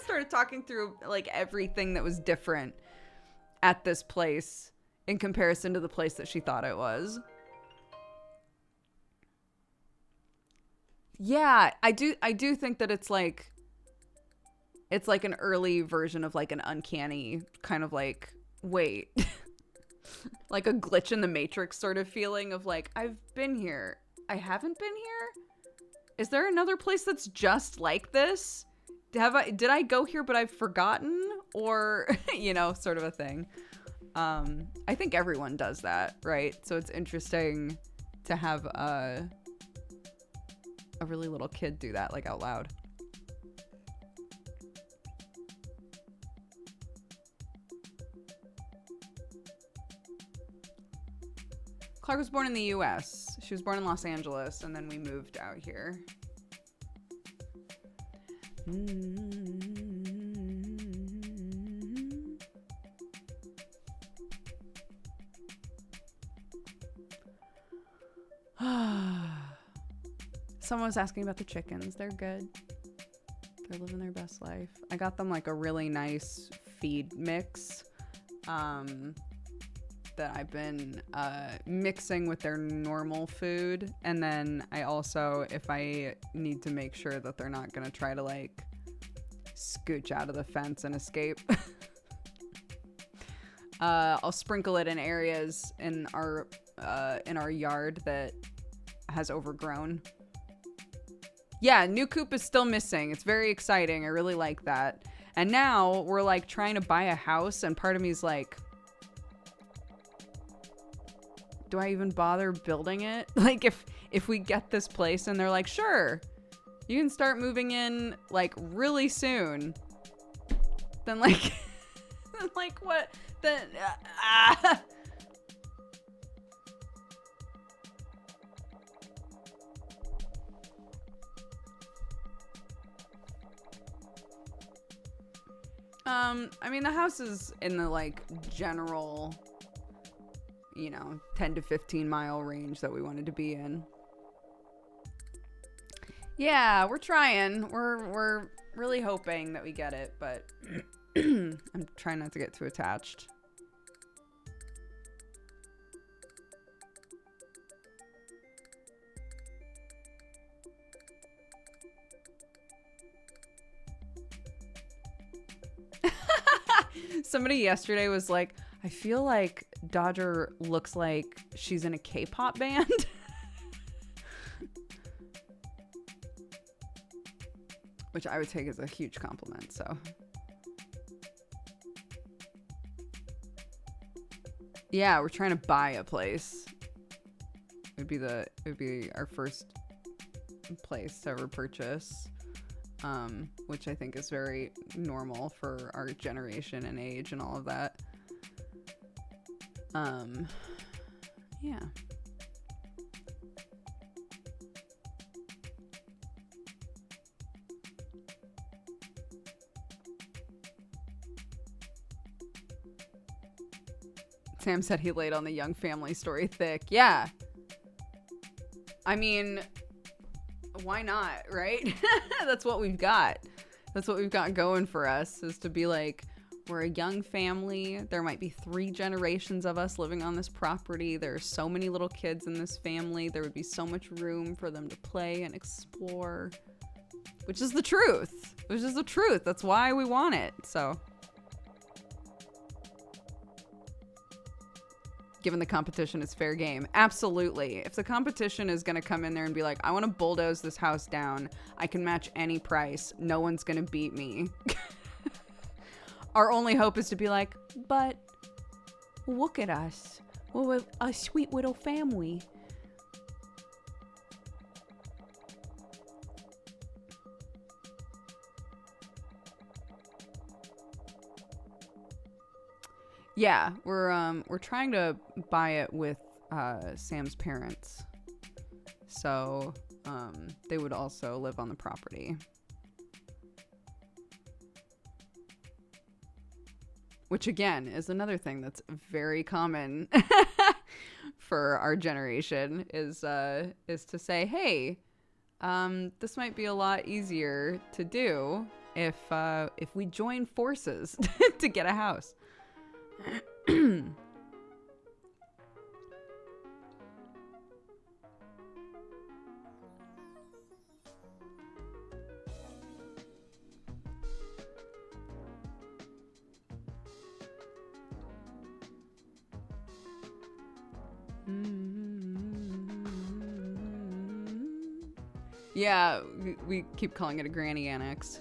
Started talking through like everything that was different at this place in comparison to the place that she thought it was. Yeah, I do think that it's like an early version of like an uncanny kind of like, wait, like a glitch in the Matrix sort of feeling of like, I've been here. I haven't been here? Is there another place that's just like this? Did I go here but I've forgotten? Or, you know, sort of a thing. I think everyone does that, right? So it's interesting to have a really little kid do that, like out loud. Clark was born in the US. She was born in Los Angeles, and then we moved out here. Someone was asking about the chickens. They're good. They're living their best life. I got them like a really nice feed mix that I've been mixing with their normal food. And then I also, if I need to make sure that they're not going to try to like scooch out of the fence and escape, I'll sprinkle it in areas in our yard that has overgrown. Yeah, new coop is still missing. It's very exciting. I really like that. And now we're like trying to buy a house, and part of me is like, do I even bother building it? Like if we get this place and they're like, sure, you can start moving in like really soon, then like then like what? Then I mean, the house is in the like general, 10 to 15 mile range that we wanted to be in. Yeah, we're trying. We're really hoping that we get it, but I'm trying not to get too attached. Somebody yesterday was like, I feel like Dodger looks like she's in a K-pop band. Which I would take as a huge compliment, so. Yeah, we're trying to buy a place. It would be our first place to ever purchase. Which I think is very normal for our generation and age and all of that. Yeah. Sam said he laid on the young family story thick. Yeah. I mean, why not, right? That's what we've got. That's what we've got going for us, is to be like, we're a young family. There might be 3 generations of us living on this property. There are so many little kids in this family. There would be so much room for them to play and explore, which is the truth. Which is the truth. That's why we want it. So, given the competition, it's fair game. Absolutely. If the competition is going to come in there and be like, I want to bulldoze this house down, I can match any price, no one's going to beat me. Our only hope is to be like, but look at us. We're a sweet little family. Yeah, we're trying to buy it with Sam's parents, so they would also live on the property, which again is another thing that's very common for our generation, is to say, hey, this might be a lot easier to do if we join forces to get a house. Yeah, we keep calling it a granny annex.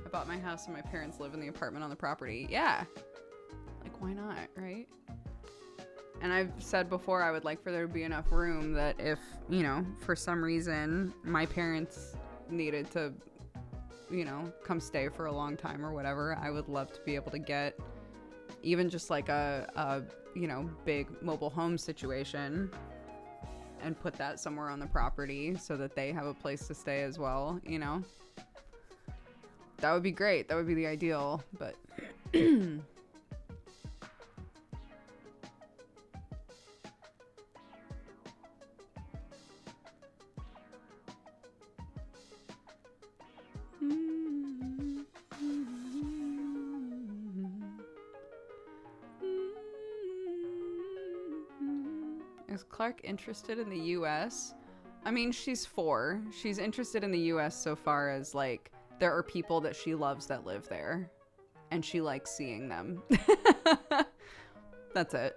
I bought my house and my parents live in the apartment on the property. Yeah. Like, why not, right? And I've said before, I would like for there to be enough room that if, for some reason my parents needed to, come stay for a long time or whatever, I would love to be able to get even just like a big mobile home situation and put that somewhere on the property so that they have a place to stay as well, That would be great. That would be the ideal, but Is Clark interested in the US? I mean, she's 4. She's interested in the US so far as, like, there are people that she loves that live there. And she likes seeing them. That's it.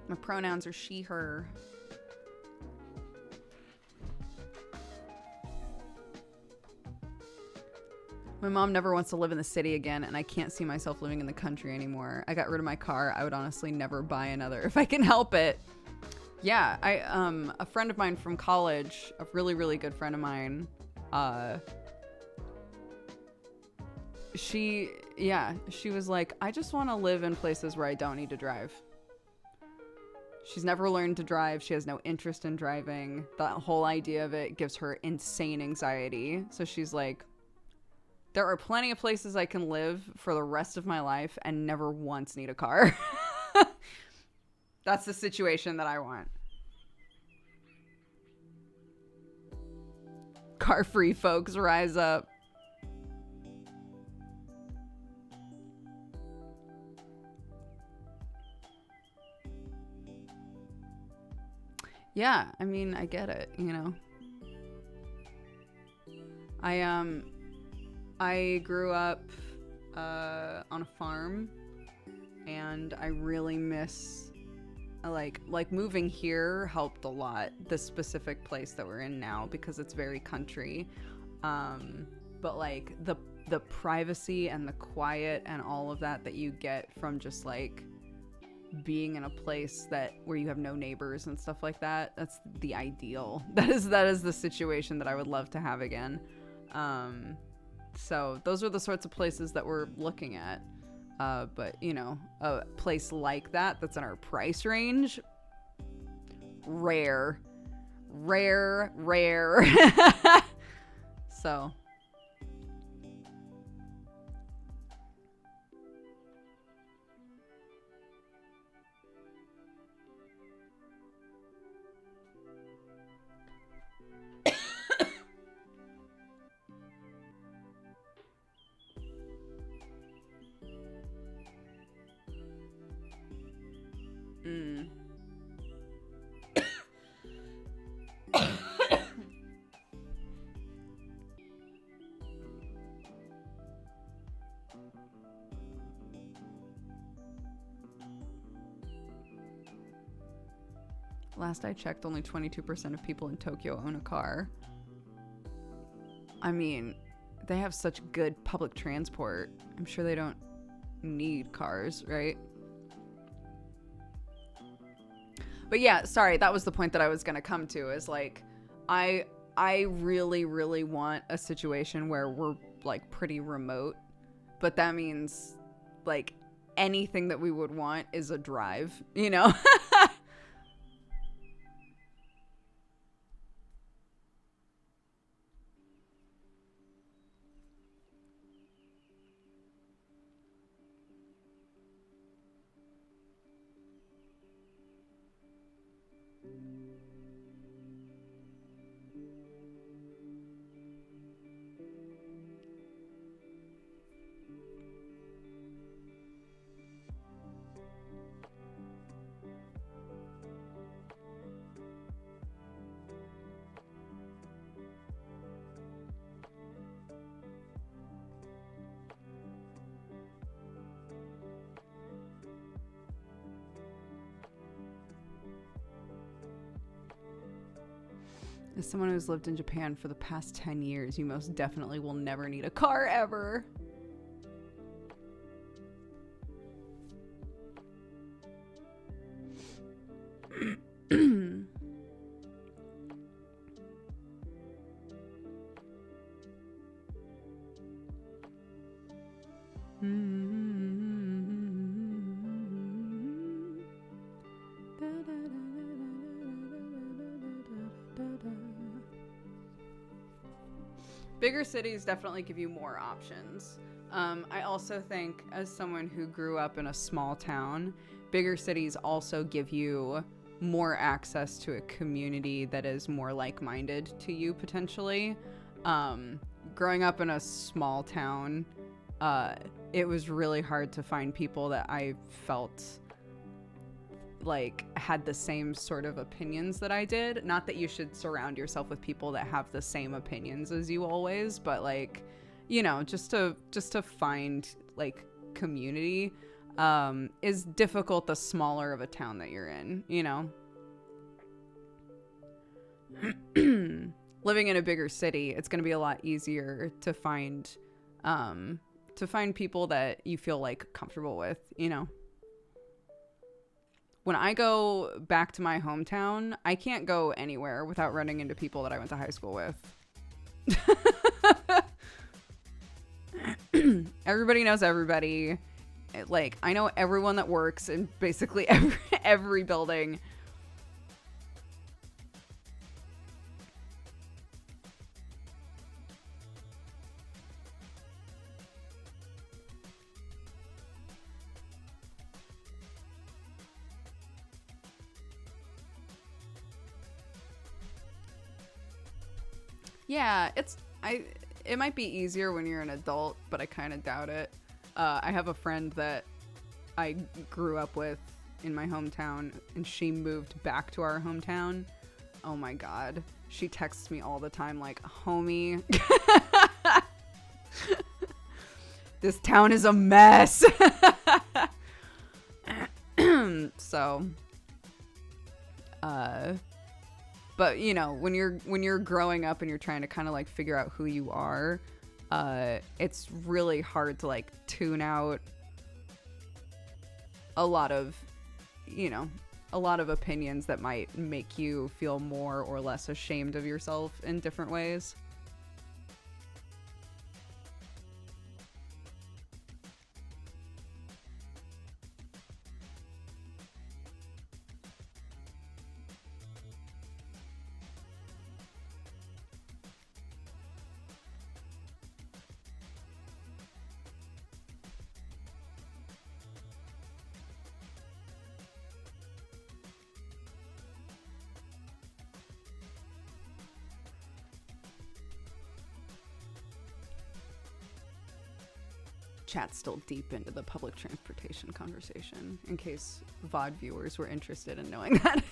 My pronouns are she, her. My mom never wants to live in the city again, and I can't see myself living in the country anymore. I got rid of my car. I would honestly never buy another if I can help it. Yeah, a friend of mine from college, a really, really good friend of mine, she was like, I just want to live in places where I don't need to drive. She's never learned to drive. She has no interest in driving. That whole idea of it gives her insane anxiety. So she's like, there are plenty of places I can live for the rest of my life and never once need a car. That's the situation that I want. Car-free folks, rise up. Yeah, I mean, I get it, you know. I grew up on a farm, and I really miss like moving here helped a lot. This specific place that we're in now, because it's very country, but like the privacy and the quiet and all of that you get from just like being in a place where you have no neighbors and stuff like that, that's the ideal. That is the situation that I would love to have again. So those are the sorts of places that we're looking at. But you know, a place like that's in our price range, rare. So last I checked, only 22% of people in Tokyo own a car. I mean, they have such good public transport. I'm sure they don't need cars, right? But yeah, sorry, that was the point that I was going to come to, is like, I really, really want a situation where we're like pretty remote, but that means like anything that we would want is a drive, you know? As someone who's lived in Japan for the past 10 years, you most definitely will never need a car ever. Bigger cities definitely give you more options. I also think, as someone who grew up in a small town, bigger cities also give you more access to a community that is more like-minded to you, potentially. Growing up in a small town, it was really hard to find people that I felt like had the same sort of opinions that I did. Not that you should surround yourself with people that have the same opinions as you always, but like, you know, just to find like community is difficult the smaller of a town that you're in, you know. Living in a bigger city, it's going to be a lot easier to find people that you feel like comfortable with, you know. When I go back to my hometown, I can't go anywhere without running into people that I went to high school with. Everybody knows everybody. Like, I know everyone that works in basically every building. Yeah, it might be easier when you're an adult, but I kind of doubt it. I have a friend that I grew up with in my hometown, and she moved back to our hometown. Oh my God. She texts me all the time like, homie, this town is a mess. So, but you know, when you're growing up and you're trying to kind of like figure out who you are, it's really hard to like tune out a lot of opinions that might make you feel more or less ashamed of yourself in different ways. Chat's still deep into the public transportation conversation, in case VOD viewers were interested in knowing that.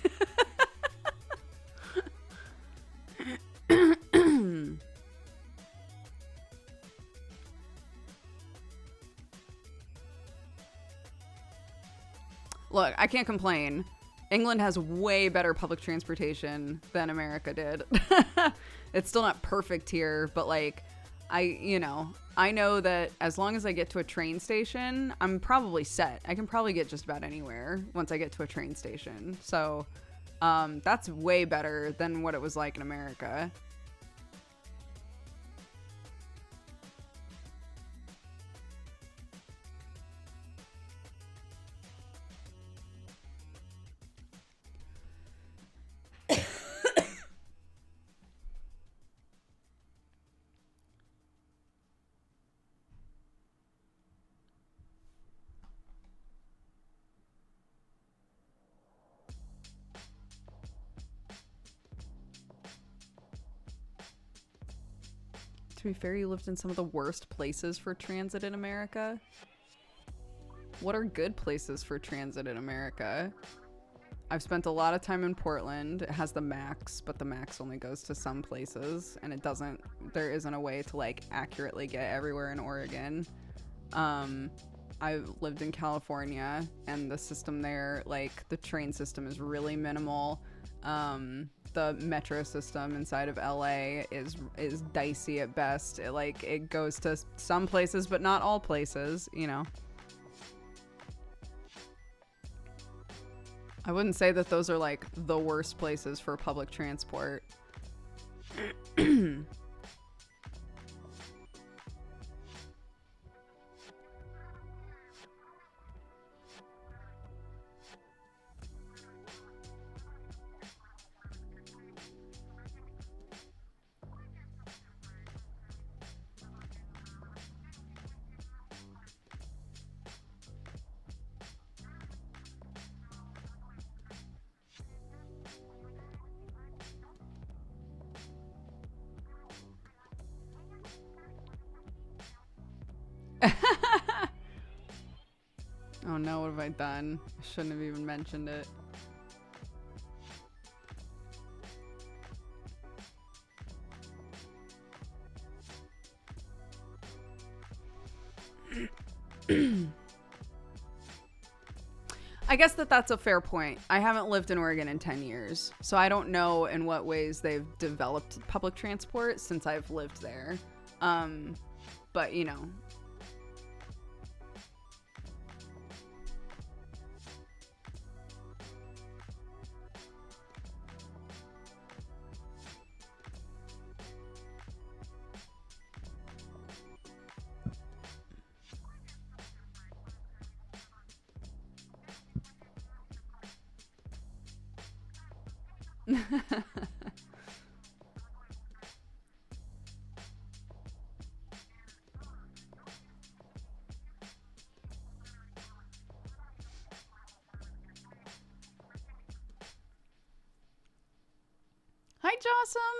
Look, I can't complain. England has way better public transportation than America did. It's still not perfect here, but like, I know that as long as I get to a train station, I'm probably set. I can probably get just about anywhere once I get to a train station. So that's way better than what it was like in America. To be fair, you lived in some of the worst places for transit in America. What are good places for transit in America? I've spent a lot of time in Portland. It has the Max, but the Max only goes to some places, and there isn't a way to like accurately get everywhere in Oregon. I've lived in California, and the system there, like the train system is really minimal. The metro system inside of LA is dicey at best. It goes to some places, but not all places, you know. I wouldn't say that those are like the worst places for public transport. Oh no, what have I done? I shouldn't have even mentioned it. I guess that's a fair point. I haven't lived in Oregon in 10 years, so I don't know in what ways they've developed public transport since I've lived there. But, you know. Hi, Jossum.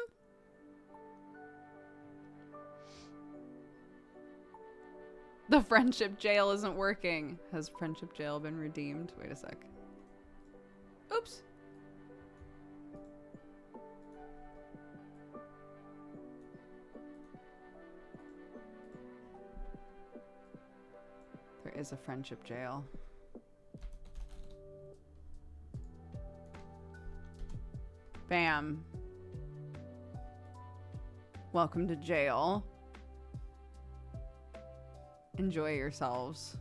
The friendship jail isn't working. Has friendship jail been redeemed? Wait a sec. Oops. There is a friendship jail. Bam. Welcome to jail. Enjoy yourselves.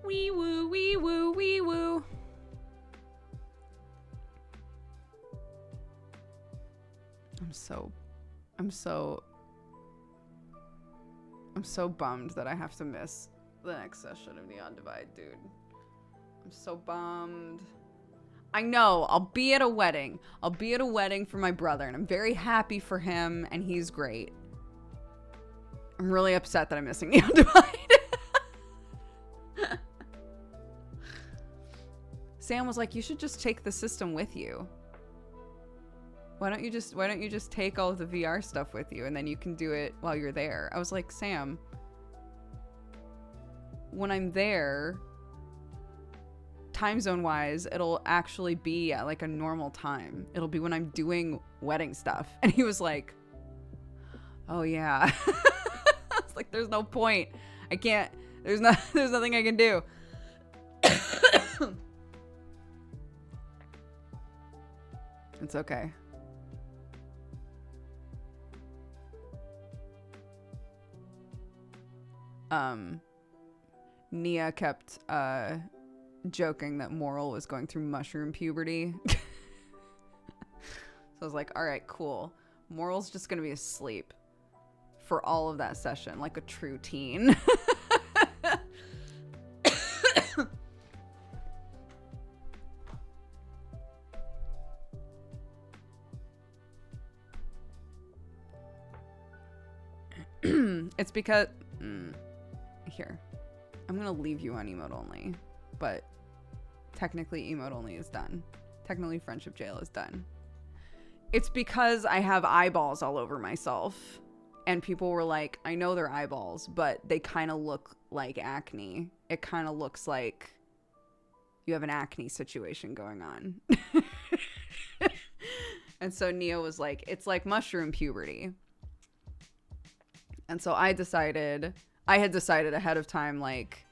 Wee woo, wee woo, wee woo. I'm so bummed that I have to miss the next session of Neon Divide, dude. I'm so bummed. I know, I'll be at a wedding. I'll be at a wedding for my brother, and I'm very happy for him, and he's great. I'm really upset that I'm missing Neon Divide. Sam was like, you should just take the system with you. Why don't you just take all of the VR stuff with you, and then you can do it while you're there? I was like, Sam, when I'm there, time zone wise, it'll actually be at like a normal time. It'll be when I'm doing wedding stuff. And he was like, oh yeah. I was like, there's no point. I can't, there's nothing I can do. It's okay. Nia kept joking that Moral was going through mushroom puberty. So I was like, all right, cool. Moral's just gonna be asleep for all of that session, like a true teen. It's because here, I'm gonna leave you on emote only, but technically emote only is done. Technically friendship jail is done. It's because I have eyeballs all over myself, and people were like, I know they're eyeballs, but they kind of look like acne. It kind of looks like you have an acne situation going on. And so Nia was like, it's like mushroom puberty. And so I had decided ahead of time, like,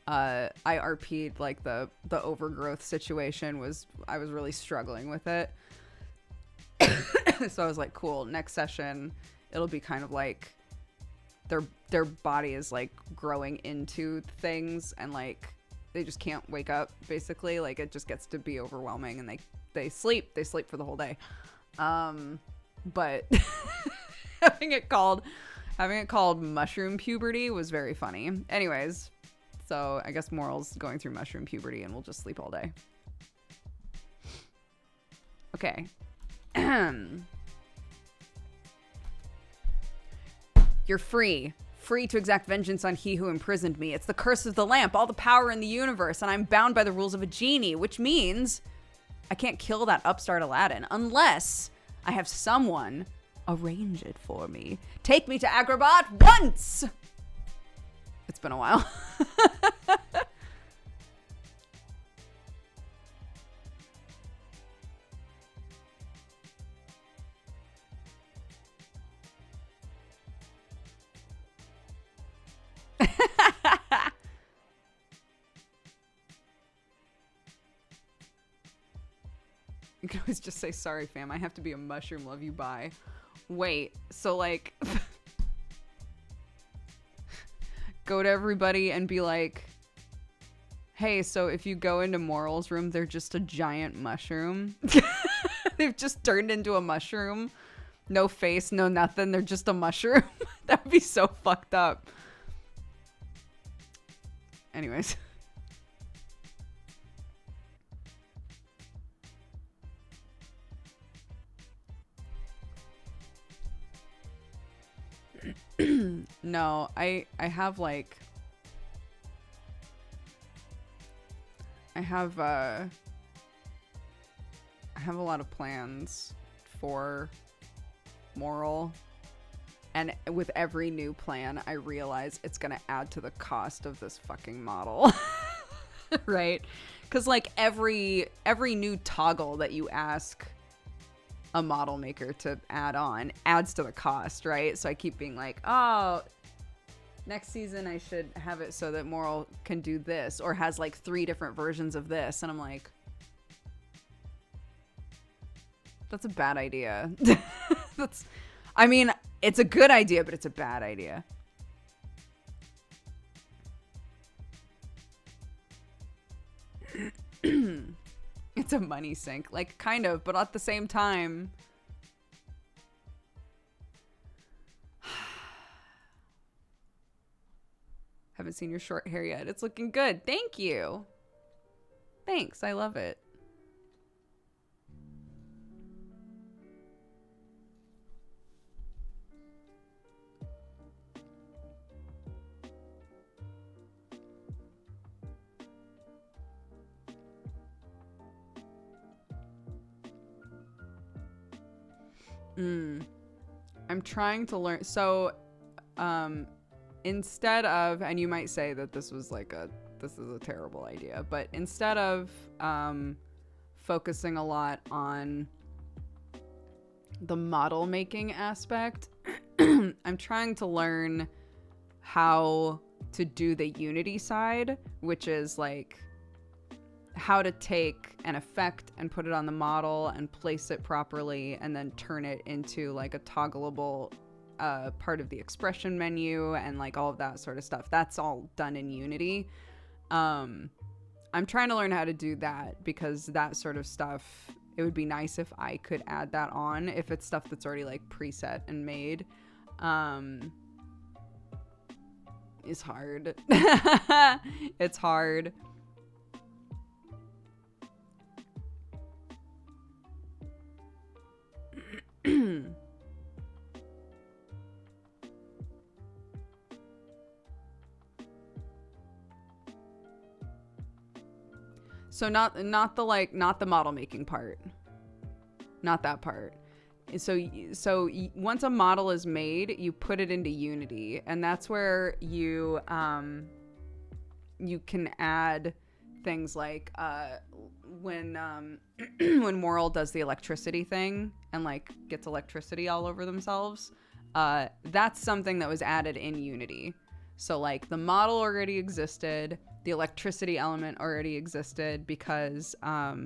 I RP'd like the overgrowth situation I was really struggling with it. So I was like, cool, next session, it'll be kind of like their body is like growing into things, and like they just can't wake up, basically. Like it just gets to be overwhelming, and they sleep for the whole day. But having it called mushroom puberty was very funny. Anyways, so I guess Moral's going through mushroom puberty and we'll just sleep all day. Okay. You're free. Free to exact vengeance on he who imprisoned me. It's the curse of the lamp, all the power in the universe, and I'm bound by the rules of a genie, which means I can't kill that upstart Aladdin unless I have someone arrange it for me. Take me to Agrabah once! It's been a while. You can always just say, sorry, fam, I have to be a mushroom, love you, bye. Wait, so like, go to everybody and be like, hey, so if you go into Moral's room, they're just a giant mushroom. They've just turned into a mushroom. No face, no nothing. They're just a mushroom. That would be so fucked up. Anyways. No, I have like I have a lot of plans for Moral, and with every new plan I realize it's gonna add to the cost of this fucking model. Right? Because like every new toggle that you ask a model maker to add on adds to the cost, right? So I keep being like, oh, next season I should have it so that Moral can do this, or has like 3 different versions of this, and I'm like, that's a bad idea. I mean, it's a good idea, but it's a bad idea. It's a money sink, like kind of, but at the same time, haven't seen your short hair yet. It's looking good. Thank you. Thanks. I love it. I'm trying to learn. So, instead of, and you might say that this is a terrible idea, but instead of focusing a lot on the model making aspect, I'm trying to learn how to do the Unity side, which is like how to take an effect and put it on the model and place it properly and then turn it into like a toggleable part of the expression menu and like all of that sort of stuff. That's all done in Unity. I'm trying to learn how to do that because that sort of stuff, it would be nice if I could add that on if it's stuff that's already like preset and made. It's hard. It's hard. So not the model making part, not that part. So once a model is made, you put it into Unity, and that's where you can add things like when Moral does the electricity thing and like gets electricity all over themselves, that's something that was added in Unity. So like the model already existed, the electricity element already existed because I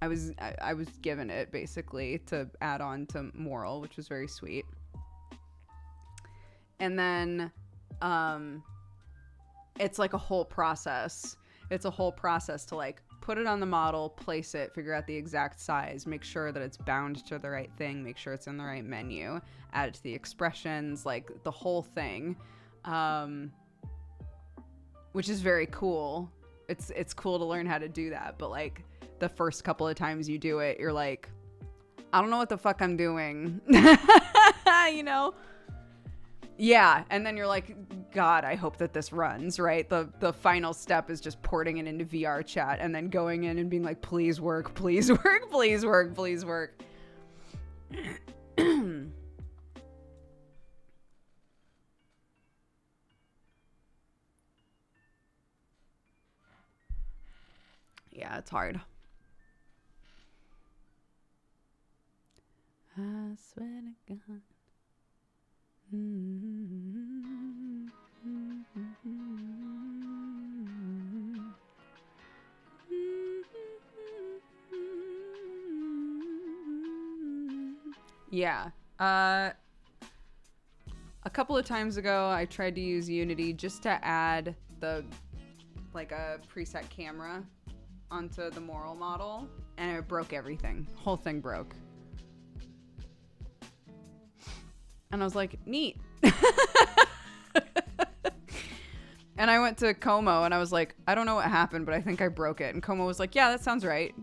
was given it basically to add on to Moral, which was very sweet. And then it's like a whole process. It's a whole process to like put it on the model, place it, figure out the exact size, make sure that it's bound to the right thing, make sure it's in the right menu, add it to the expressions, like the whole thing, which is very cool. It's cool to learn how to do that, but like the first couple of times you do it, you're like, I don't know what the fuck I'm doing. You know? Yeah, and then you're like, God, I hope that this runs, right? The final step is just porting it into VR chat and then going in and being like, please work, please work, please work, please work. Yeah, it's hard. I swear to God. Yeah. A couple of times ago, I tried to use Unity just to add a preset camera onto the moral model, and it broke everything. The whole thing broke. And I was like, neat. And I went to Como and I was like, I don't know what happened, but I think I broke it. And Como was like, yeah, that sounds right.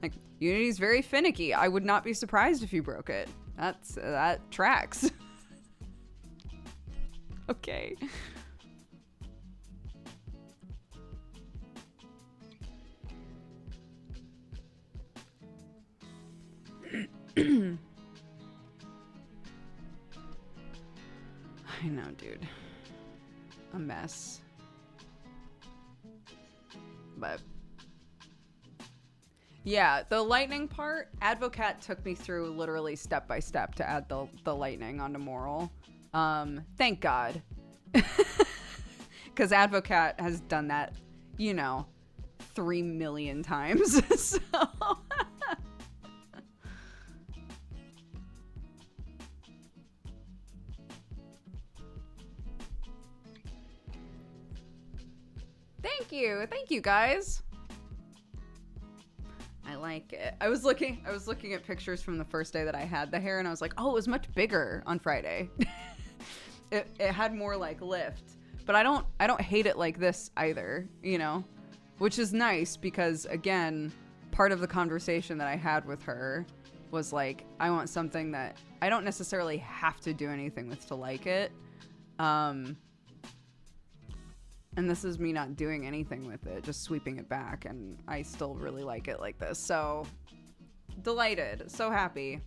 Like, Unity's very finicky. I would not be surprised if you broke it. That tracks. Okay. I know, dude. A mess. But yeah, the lightning part, Advocat took me through literally step by step to add the lightning onto moral. Thank God. Because Advocat has done that, 3 million times. So Thank you guys. I like it. I was looking at pictures from the first day that I had the hair, and I was like, oh, it was much bigger on Friday. it had more like lift, but I don't hate it like this either, which is nice because, again, part of the conversation that I had with her was like, I want something that I don't necessarily have to do anything with to like it. And this is me not doing anything with it, just sweeping it back, and I still really like it like this. So, delighted. So happy.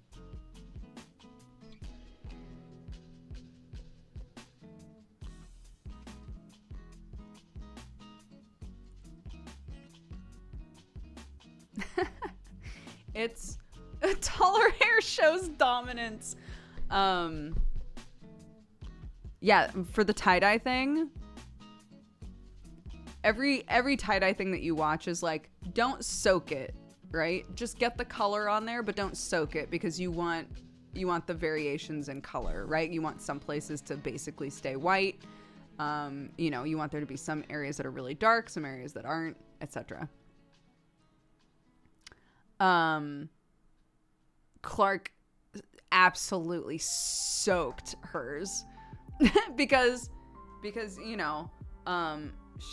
It's taller hair shows dominance. Yeah, for the tie-dye thing, every tie-dye thing that you watch is like, don't soak it, right? Just get the color on there, but don't soak it, because you want the variations in color, right? You want some places to basically stay white. You want there to be some areas that are really dark, some areas that aren't, etc. Clark absolutely soaked hers because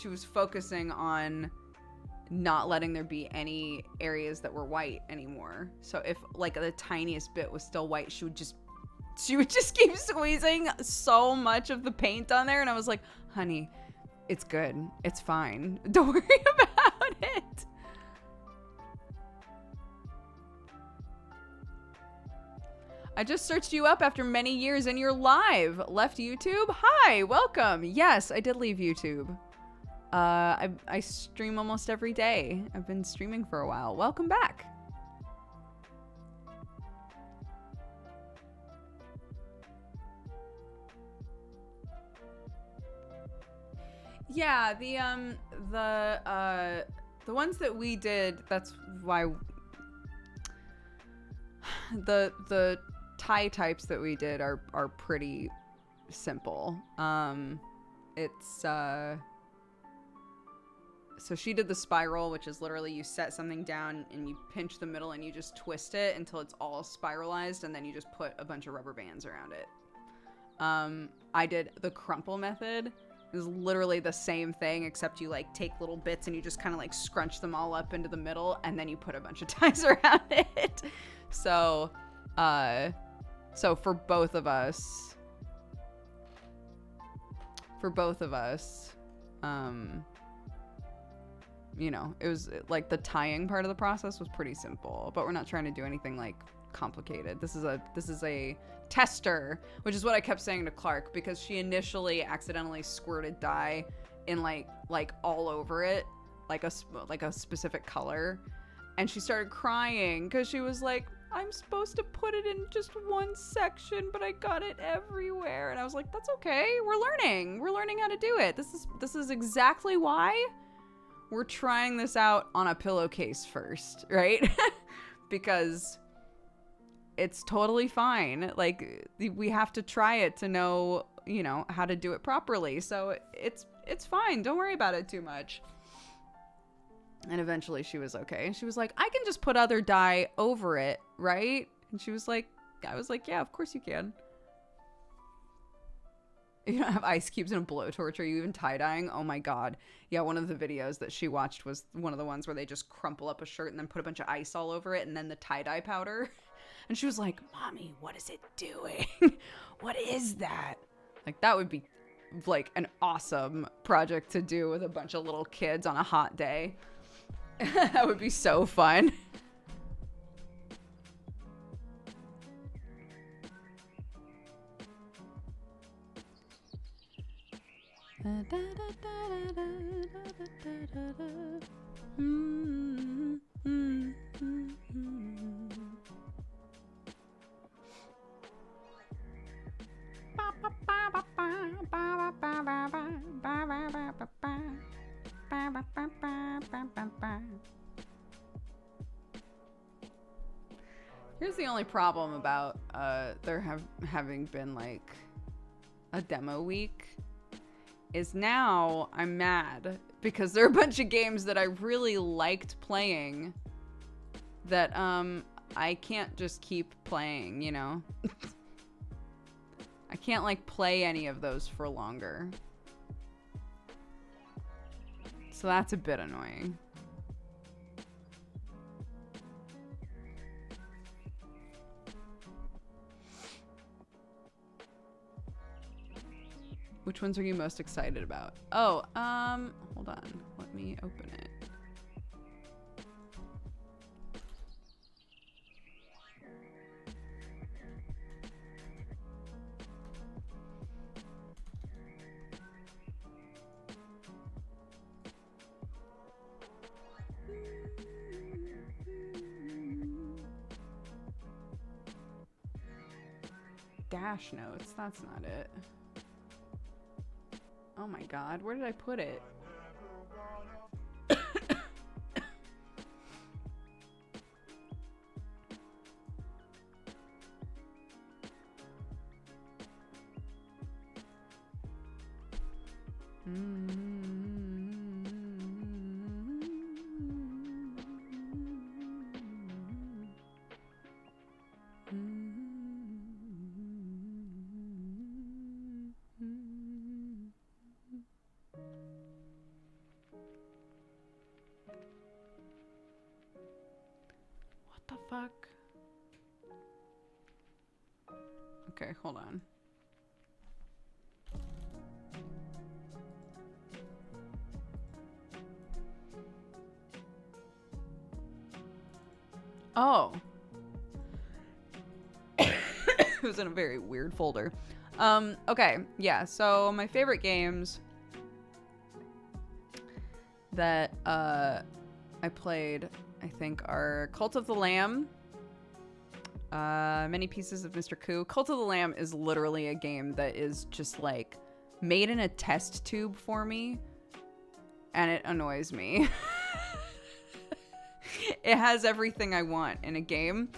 she was focusing on not letting there be any areas that were white anymore. So if like the tiniest bit was still white, she would just keep squeezing so much of the paint on there. And I was like, honey, it's good. It's fine. Don't worry about it. I just searched you up after many years and you're live. Left YouTube? Hi, welcome. Yes, I did leave YouTube. I stream almost every day. I've been streaming for a while. Welcome back. Yeah, the ones that we did, that's why the tie types that we did are pretty simple. So she did the spiral, which is literally you set something down and you pinch the middle and you just twist it until it's all spiralized, and then you just put a bunch of rubber bands around it. I did the crumple method. It was literally the same thing, except you like take little bits and you just kind of like scrunch them all up into the middle, and then you put a bunch of ties around it. So for both of us, you know, it was like the tying part of the process was pretty simple, but we're not trying to do anything like complicated. This is a tester, which is what I kept saying to Clark, because she initially accidentally squirted dye in like all over it, like a specific color, and she started crying because she was like, I'm supposed to put it in just one section, but I got it everywhere. And I was like, that's okay. We're learning how to do it. This is exactly why we're trying this out on a pillowcase first, right? Because it's totally fine. Like, we have to try it to know, you know, how to do it properly. So it's fine. Don't worry about it too much. And eventually she was okay. And she was like, I can just put other dye over it, right? And she was like, I was like, yeah, of course you can. You don't have ice cubes and a blowtorch. Are you even tie-dyeing? Oh my God. Yeah, one of the videos that she watched was one of the ones where they just crumple up a shirt and then put a bunch of ice all over it and then the tie-dye powder. And she was like, Mommy, what is it doing? What is that? Like, that would be like an awesome project to do with a bunch of little kids on a hot day. That would be so fun. Here's the only problem about there having been like a demo week is now I'm mad because there are a bunch of games that I really liked playing that I can't just keep playing, you know? I can't like play any of those for longer. So that's a bit annoying. Which ones are you most excited about? Oh, hold on. Let me open it. Dash notes, that's not it. Oh my God, where did I put it? Fuck. Okay, hold on. Oh. It was in a very weird folder. Okay, yeah, so my favorite games that I played, I think, are Cult of the Lamb, Many Pieces of Mr. Ku. Cult of the Lamb is literally a game that is just like made in a test tube for me, and it annoys me. It has everything I want in a game,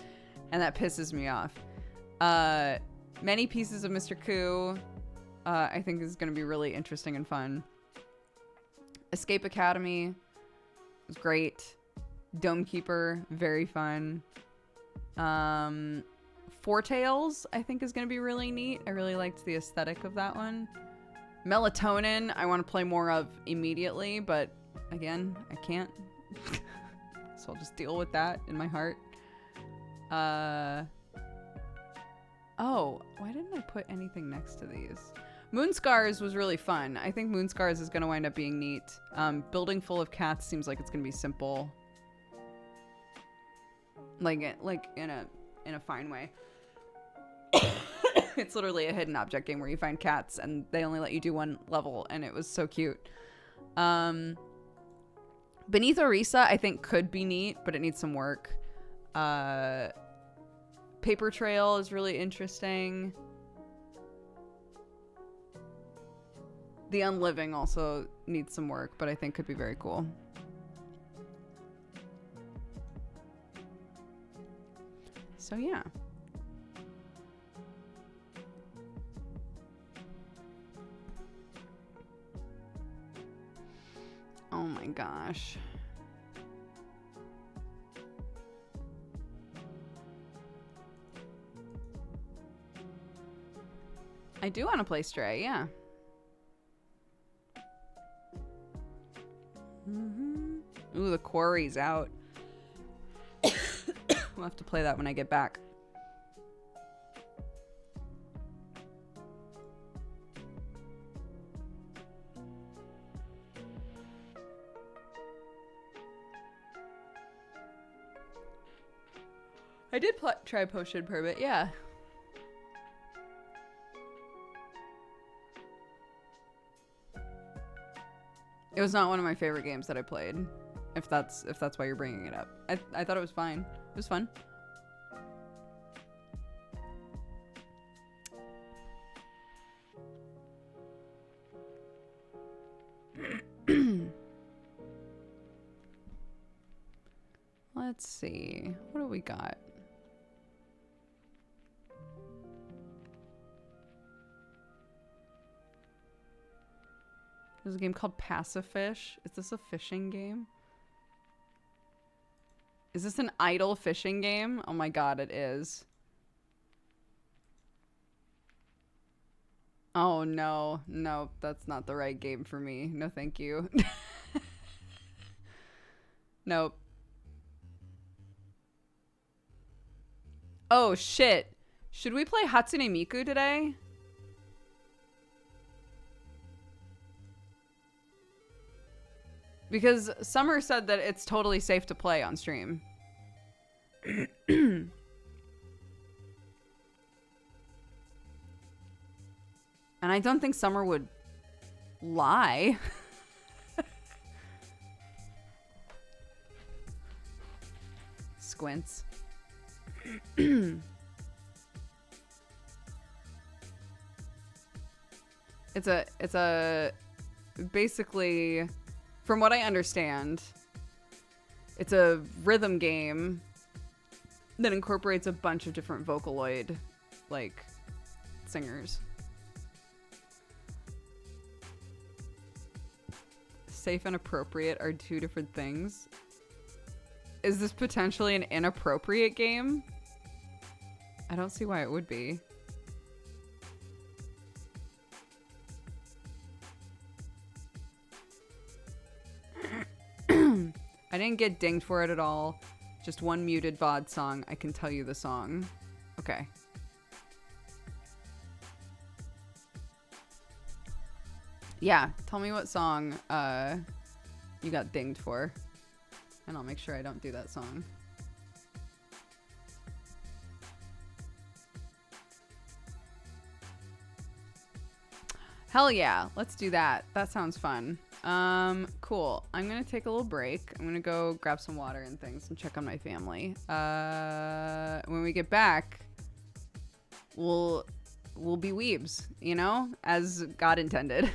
and that pisses me off. Many Pieces of Mr. Ku, I think is going to be really interesting and fun. Escape Academy was great. Dome Keeper, very fun. Four Tales, I think, is going to be really neat. I really liked the aesthetic of that one. Melatonin, I want to play more of immediately, but again, I can't. So I'll just deal with that in my heart. Oh, why didn't I put anything next to these? Moonscars was really fun. I think Moonscars is going to wind up being neat. Building full of cats seems like it's going to be simple. Like in a fine way. It's literally a hidden object game where you find cats and they only let you do one level, and it was so cute. Beneath Orisa I think could be neat, but it needs some work. Paper Trail is really interesting. The Unliving also needs some work, but I think could be very cool. So yeah. Oh my gosh. I do want to play Stray, yeah. Ooh, the Quarry's out. We'll have to play that when I get back. I did try Potion Permit, yeah. It was not one of my favorite games that I played. If that's why you're bringing it up. I thought it was fine. It was fun. Let's see. What do we got? There's a game called Pacifish. Is this a fishing game? Is this an idle fishing game? Oh my god, it is. Oh no. No, that's not the right game for me. No, thank you. Nope. Oh shit. Should we play Hatsune Miku today? Because Summer said that it's totally safe to play on stream. And I don't think Summer would lie. Squints. It's a basically, from what I understand, it's a rhythm game that incorporates a bunch of different Vocaloid, like, singers. Safe and appropriate are two different things. Is this potentially an inappropriate game? I don't see why it would be. I didn't get dinged for it at all. Just one muted VOD song. I can tell you the song. Okay. Yeah, tell me what song you got dinged for. And I'll make sure I don't do that song. Hell yeah, let's do that. That sounds fun. Cool. I'm gonna take a little break. I'm gonna go grab some water and things and check on my family. When we get back, we'll be weebs, you know, as God intended.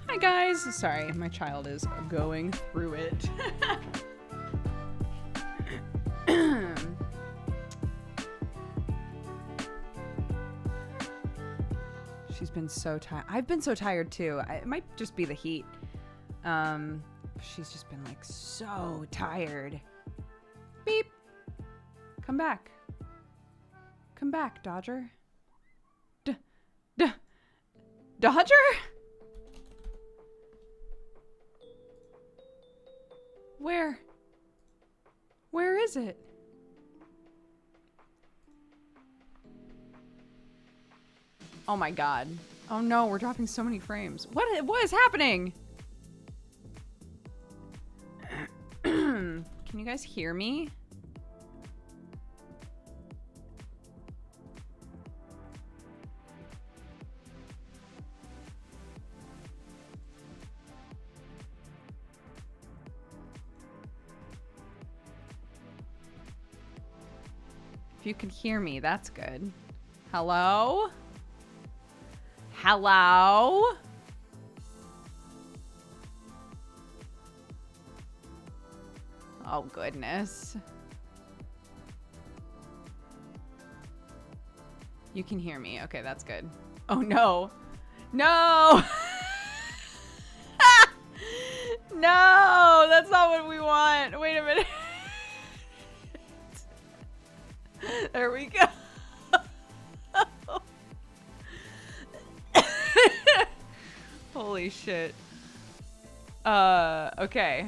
Hi guys, sorry, my child is going through it. She's been so tired. I've been so tired too. It might just be the heat. She's just been like so tired. Beep. Come back. Come back, Dodger. Dodger? Where is it? Oh my god. Oh no, we're dropping so many frames. What is happening? Can you guys hear me? If you can hear me, that's good. Hello? Hello? Oh, goodness. You can hear me. Okay, that's good. Oh, no. No! No! That's not what we want. Wait a minute. There we go. Holy shit. Okay.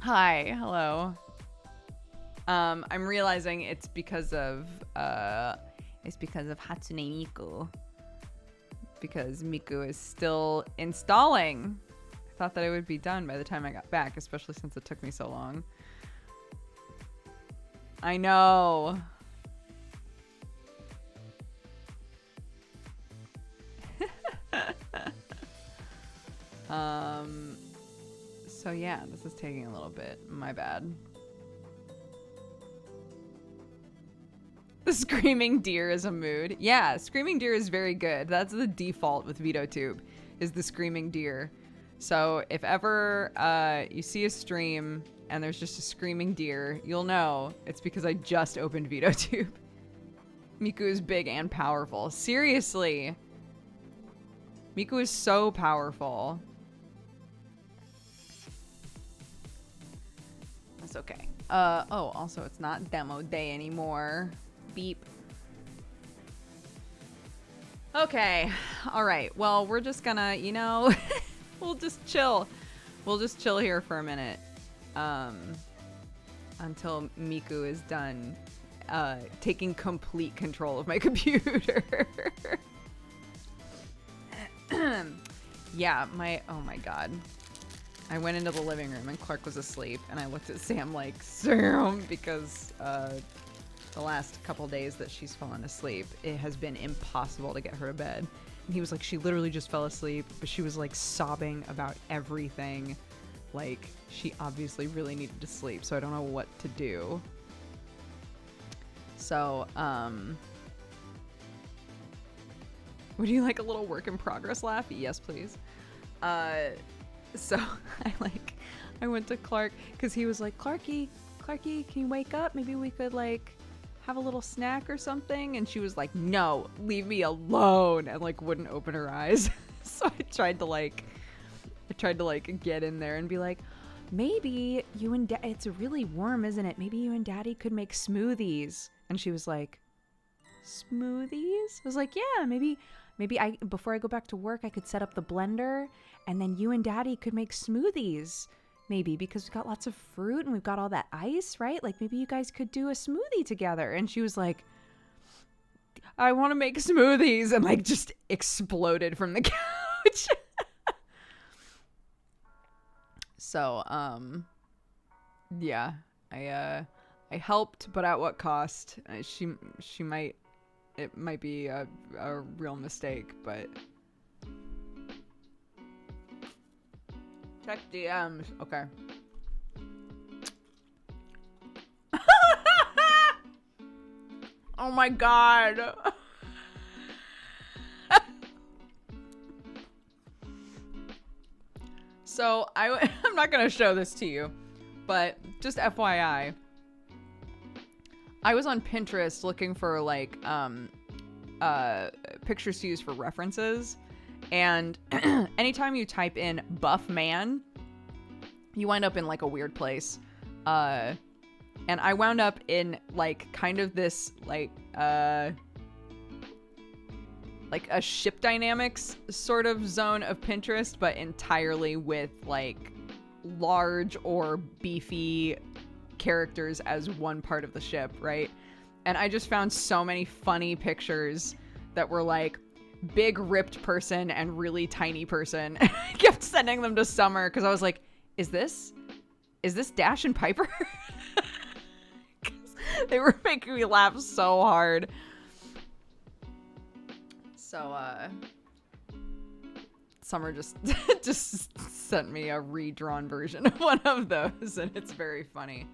Hi, hello. I'm realizing it's because of Hatsune Miku. Because Miku is still installing. I thought that it would be done by the time I got back, especially since it took me so long. I know. So yeah, this is taking a little bit. My bad. The screaming deer is a mood. Yeah, screaming deer is very good. That's the default with VitoTube, is the screaming deer. So if ever you see a stream and there's just a screaming deer, you'll know it's because I just opened VitoTube. Miku is big and powerful. Seriously. Miku is so powerful. That's okay. Oh, also it's not demo day anymore. Beep. Okay. All right. Well, we're just gonna, you know, we'll just chill. We'll just chill here for a minute. Until Miku is done taking complete control of my computer. Yeah, oh my god. I went into the living room and Clark was asleep and I looked at Sam like, Sam, because the last couple days that she's fallen asleep, it has been impossible to get her to bed. And he was like, she literally just fell asleep, but she was like sobbing about everything. Like, she obviously really needed to sleep, so I don't know what to do. So, would you like a little work in progress laugh? Yes, please. So I went to Clark because he was like, Clarky, can you wake up? Maybe we could like have a little snack or something. And she was like, no, leave me alone, and like wouldn't open her eyes. So I tried to get in there and be like, maybe you and it's really warm, isn't it? Maybe you and Daddy could make smoothies. And she was like, smoothies? I was like, yeah, maybe I, before I go back to work, I could set up the blender and then you and Daddy could make smoothies. Maybe, because we've got lots of fruit and we've got all that ice, right? Like maybe you guys could do a smoothie together. And she was like, I want to make smoothies, and like just exploded from the couch. So, yeah, I helped, but at what cost? It might be a real mistake, but check DMs. Okay. Oh my god. So I'm not gonna show this to you, but just FYI, I was on Pinterest looking for like pictures to use for references, and anytime you type in buff man, you wind up in like a weird place. And I wound up in like kind of this like a ship dynamics sort of zone of Pinterest, but entirely with like large or beefy characters as one part of the ship, right? And I just found so many funny pictures that were like big ripped person and really tiny person. I kept sending them to Summer because I was like, is this Dash and Piper? They were making me laugh so hard. So, Summer just sent me a redrawn version of one of those, and it's very funny.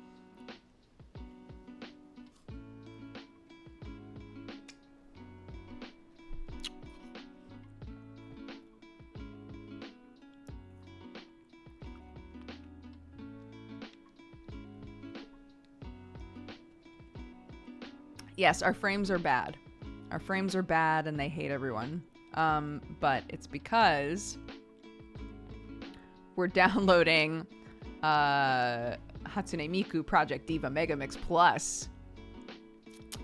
Yes, our frames are bad. Our frames are bad and they hate everyone. But it's because we're downloading Hatsune Miku Project Diva Megamix Plus,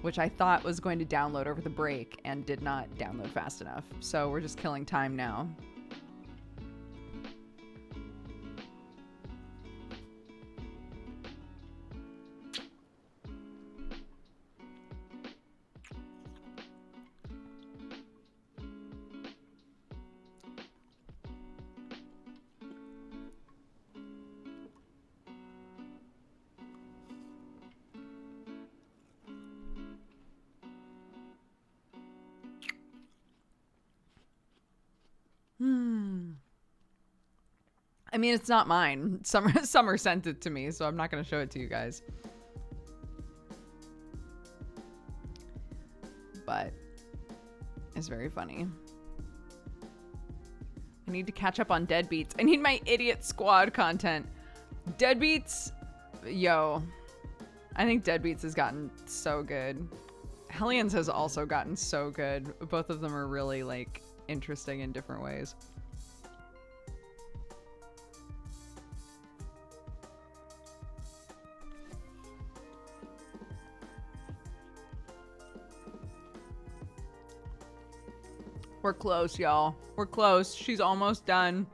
which I thought was going to download over the break and did not download fast enough. So we're just killing time now. I mean, it's not mine. Summer sent it to me, so I'm not going to show it to you guys. But it's very funny. I need to catch up on Deadbeats. I need my Idiot Squad content. Deadbeats, yo. I think Deadbeats has gotten so good. Hellions has also gotten so good. Both of them are really, like, interesting in different ways. We're close, y'all. We're close. She's almost done.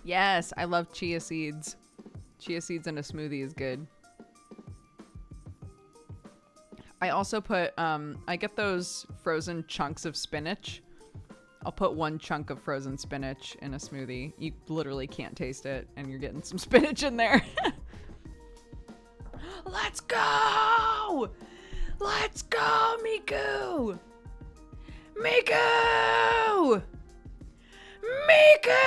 Yes, I love chia seeds. Chia seeds in a smoothie is good. I also put, I get those frozen chunks of spinach I'll put one chunk of frozen spinach in a smoothie. You literally can't taste it, and you're getting some spinach in there. Let's go! Let's go, Miku! Miku! Miku!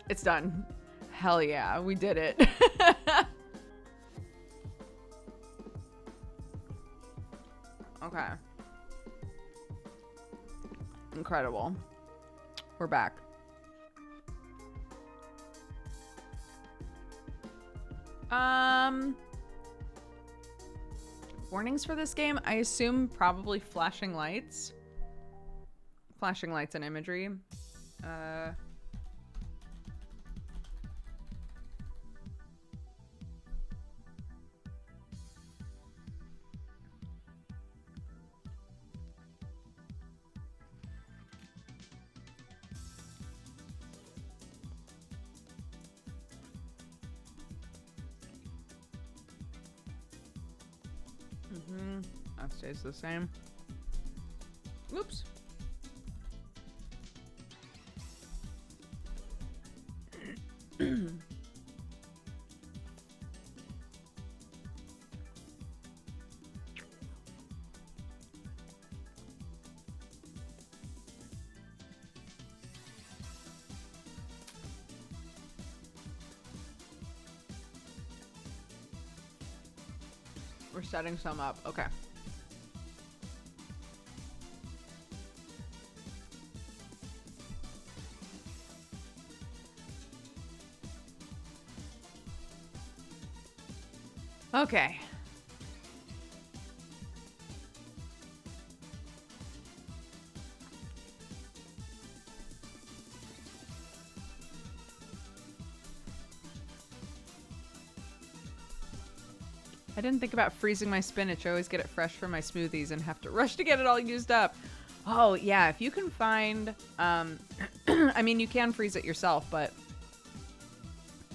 It's done. Hell yeah, we did it. Okay. Incredible. We're back. Warnings for this game? I assume probably flashing lights. Flashing lights and imagery. That stays the same. Oops. We're setting some up. Okay. Okay. I didn't think about freezing my spinach. I always get it fresh from my smoothies and have to rush to get it all used up. Oh, yeah. If you can find... I mean, you can freeze it yourself, but...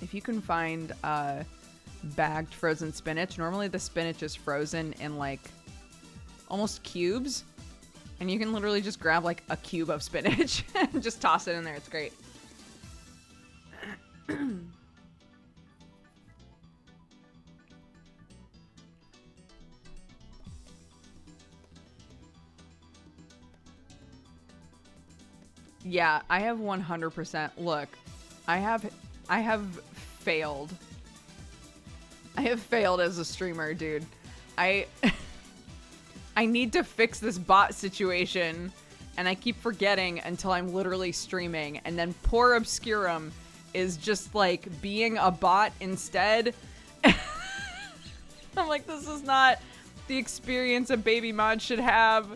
if you can find bagged frozen spinach, normally the spinach is frozen in, like, almost cubes. And you can literally just grab, like, a cube of spinach and just toss it in there. It's great. Yeah, I have 100%. Look, I have failed. I have failed as a streamer, dude. I need to fix this bot situation, and I keep forgetting until I'm literally streaming, and then poor Obscurum is just like being a bot instead. I'm like, this is not the experience a baby mod should have.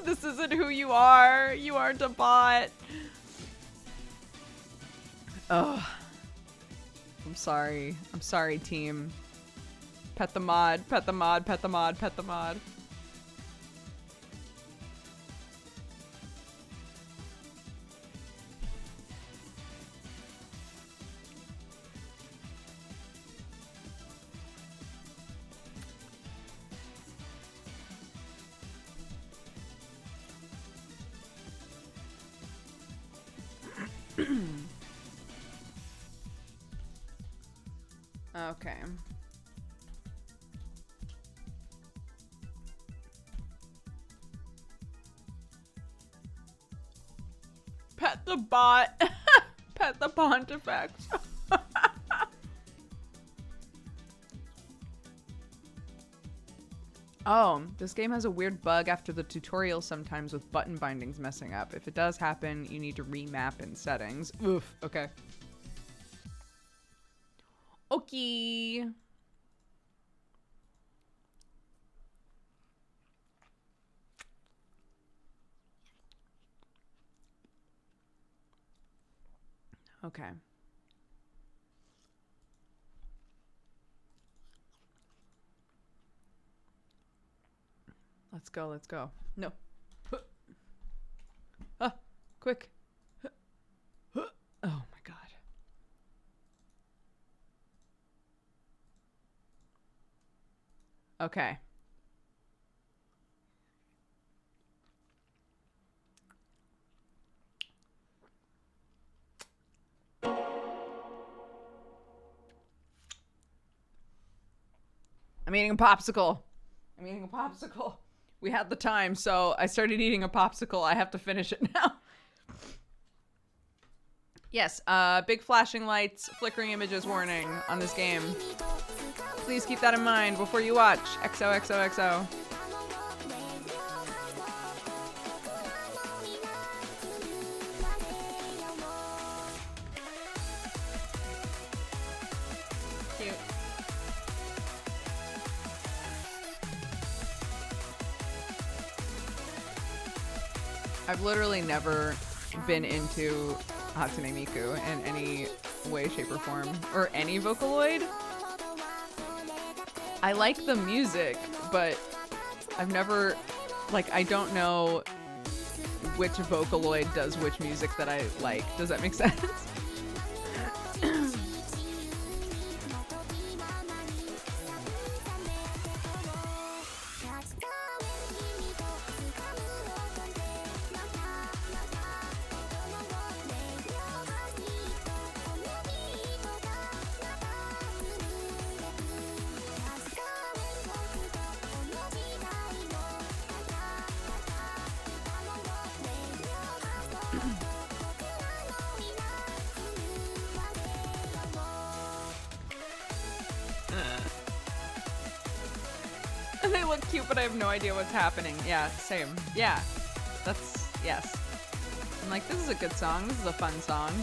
This isn't who you are. You aren't a bot. Oh. I'm sorry. I'm sorry, team. Pet the mod. Pet the mod. Pet the mod. Pet the mod. Okay. Pet the bot. Pet the pontifex. Oh, this game has a weird bug after the tutorial sometimes with button bindings messing up. If it does happen, you need to remap in settings. Oof, okay. Okay. Okay. Let's go, let's go. No. Ah, quick. Oh my god. Okay. I'm eating a popsicle. I'm eating a popsicle. We had the time, so I started eating a popsicle. I have to finish it now. Yes, big flashing lights, flickering images warning on this game. Please keep that in mind before you watch. XOXOXO. Cute. I've literally never been into Hatsune Miku in any way, shape, or form, or any Vocaloid. I like the music, but I've never, like, I don't know which Vocaloid does which music that I like. Does that make sense? They look cute, but I have no idea what's happening. Yeah, same. Yeah, that's, yes. I'm like, this is a good song. This is a fun song.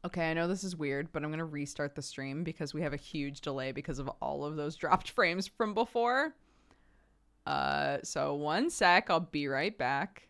Okay, I know this is weird, but I'm going to restart the stream because we have a huge delay because of all of those dropped frames from before. So one sec, I'll be right back.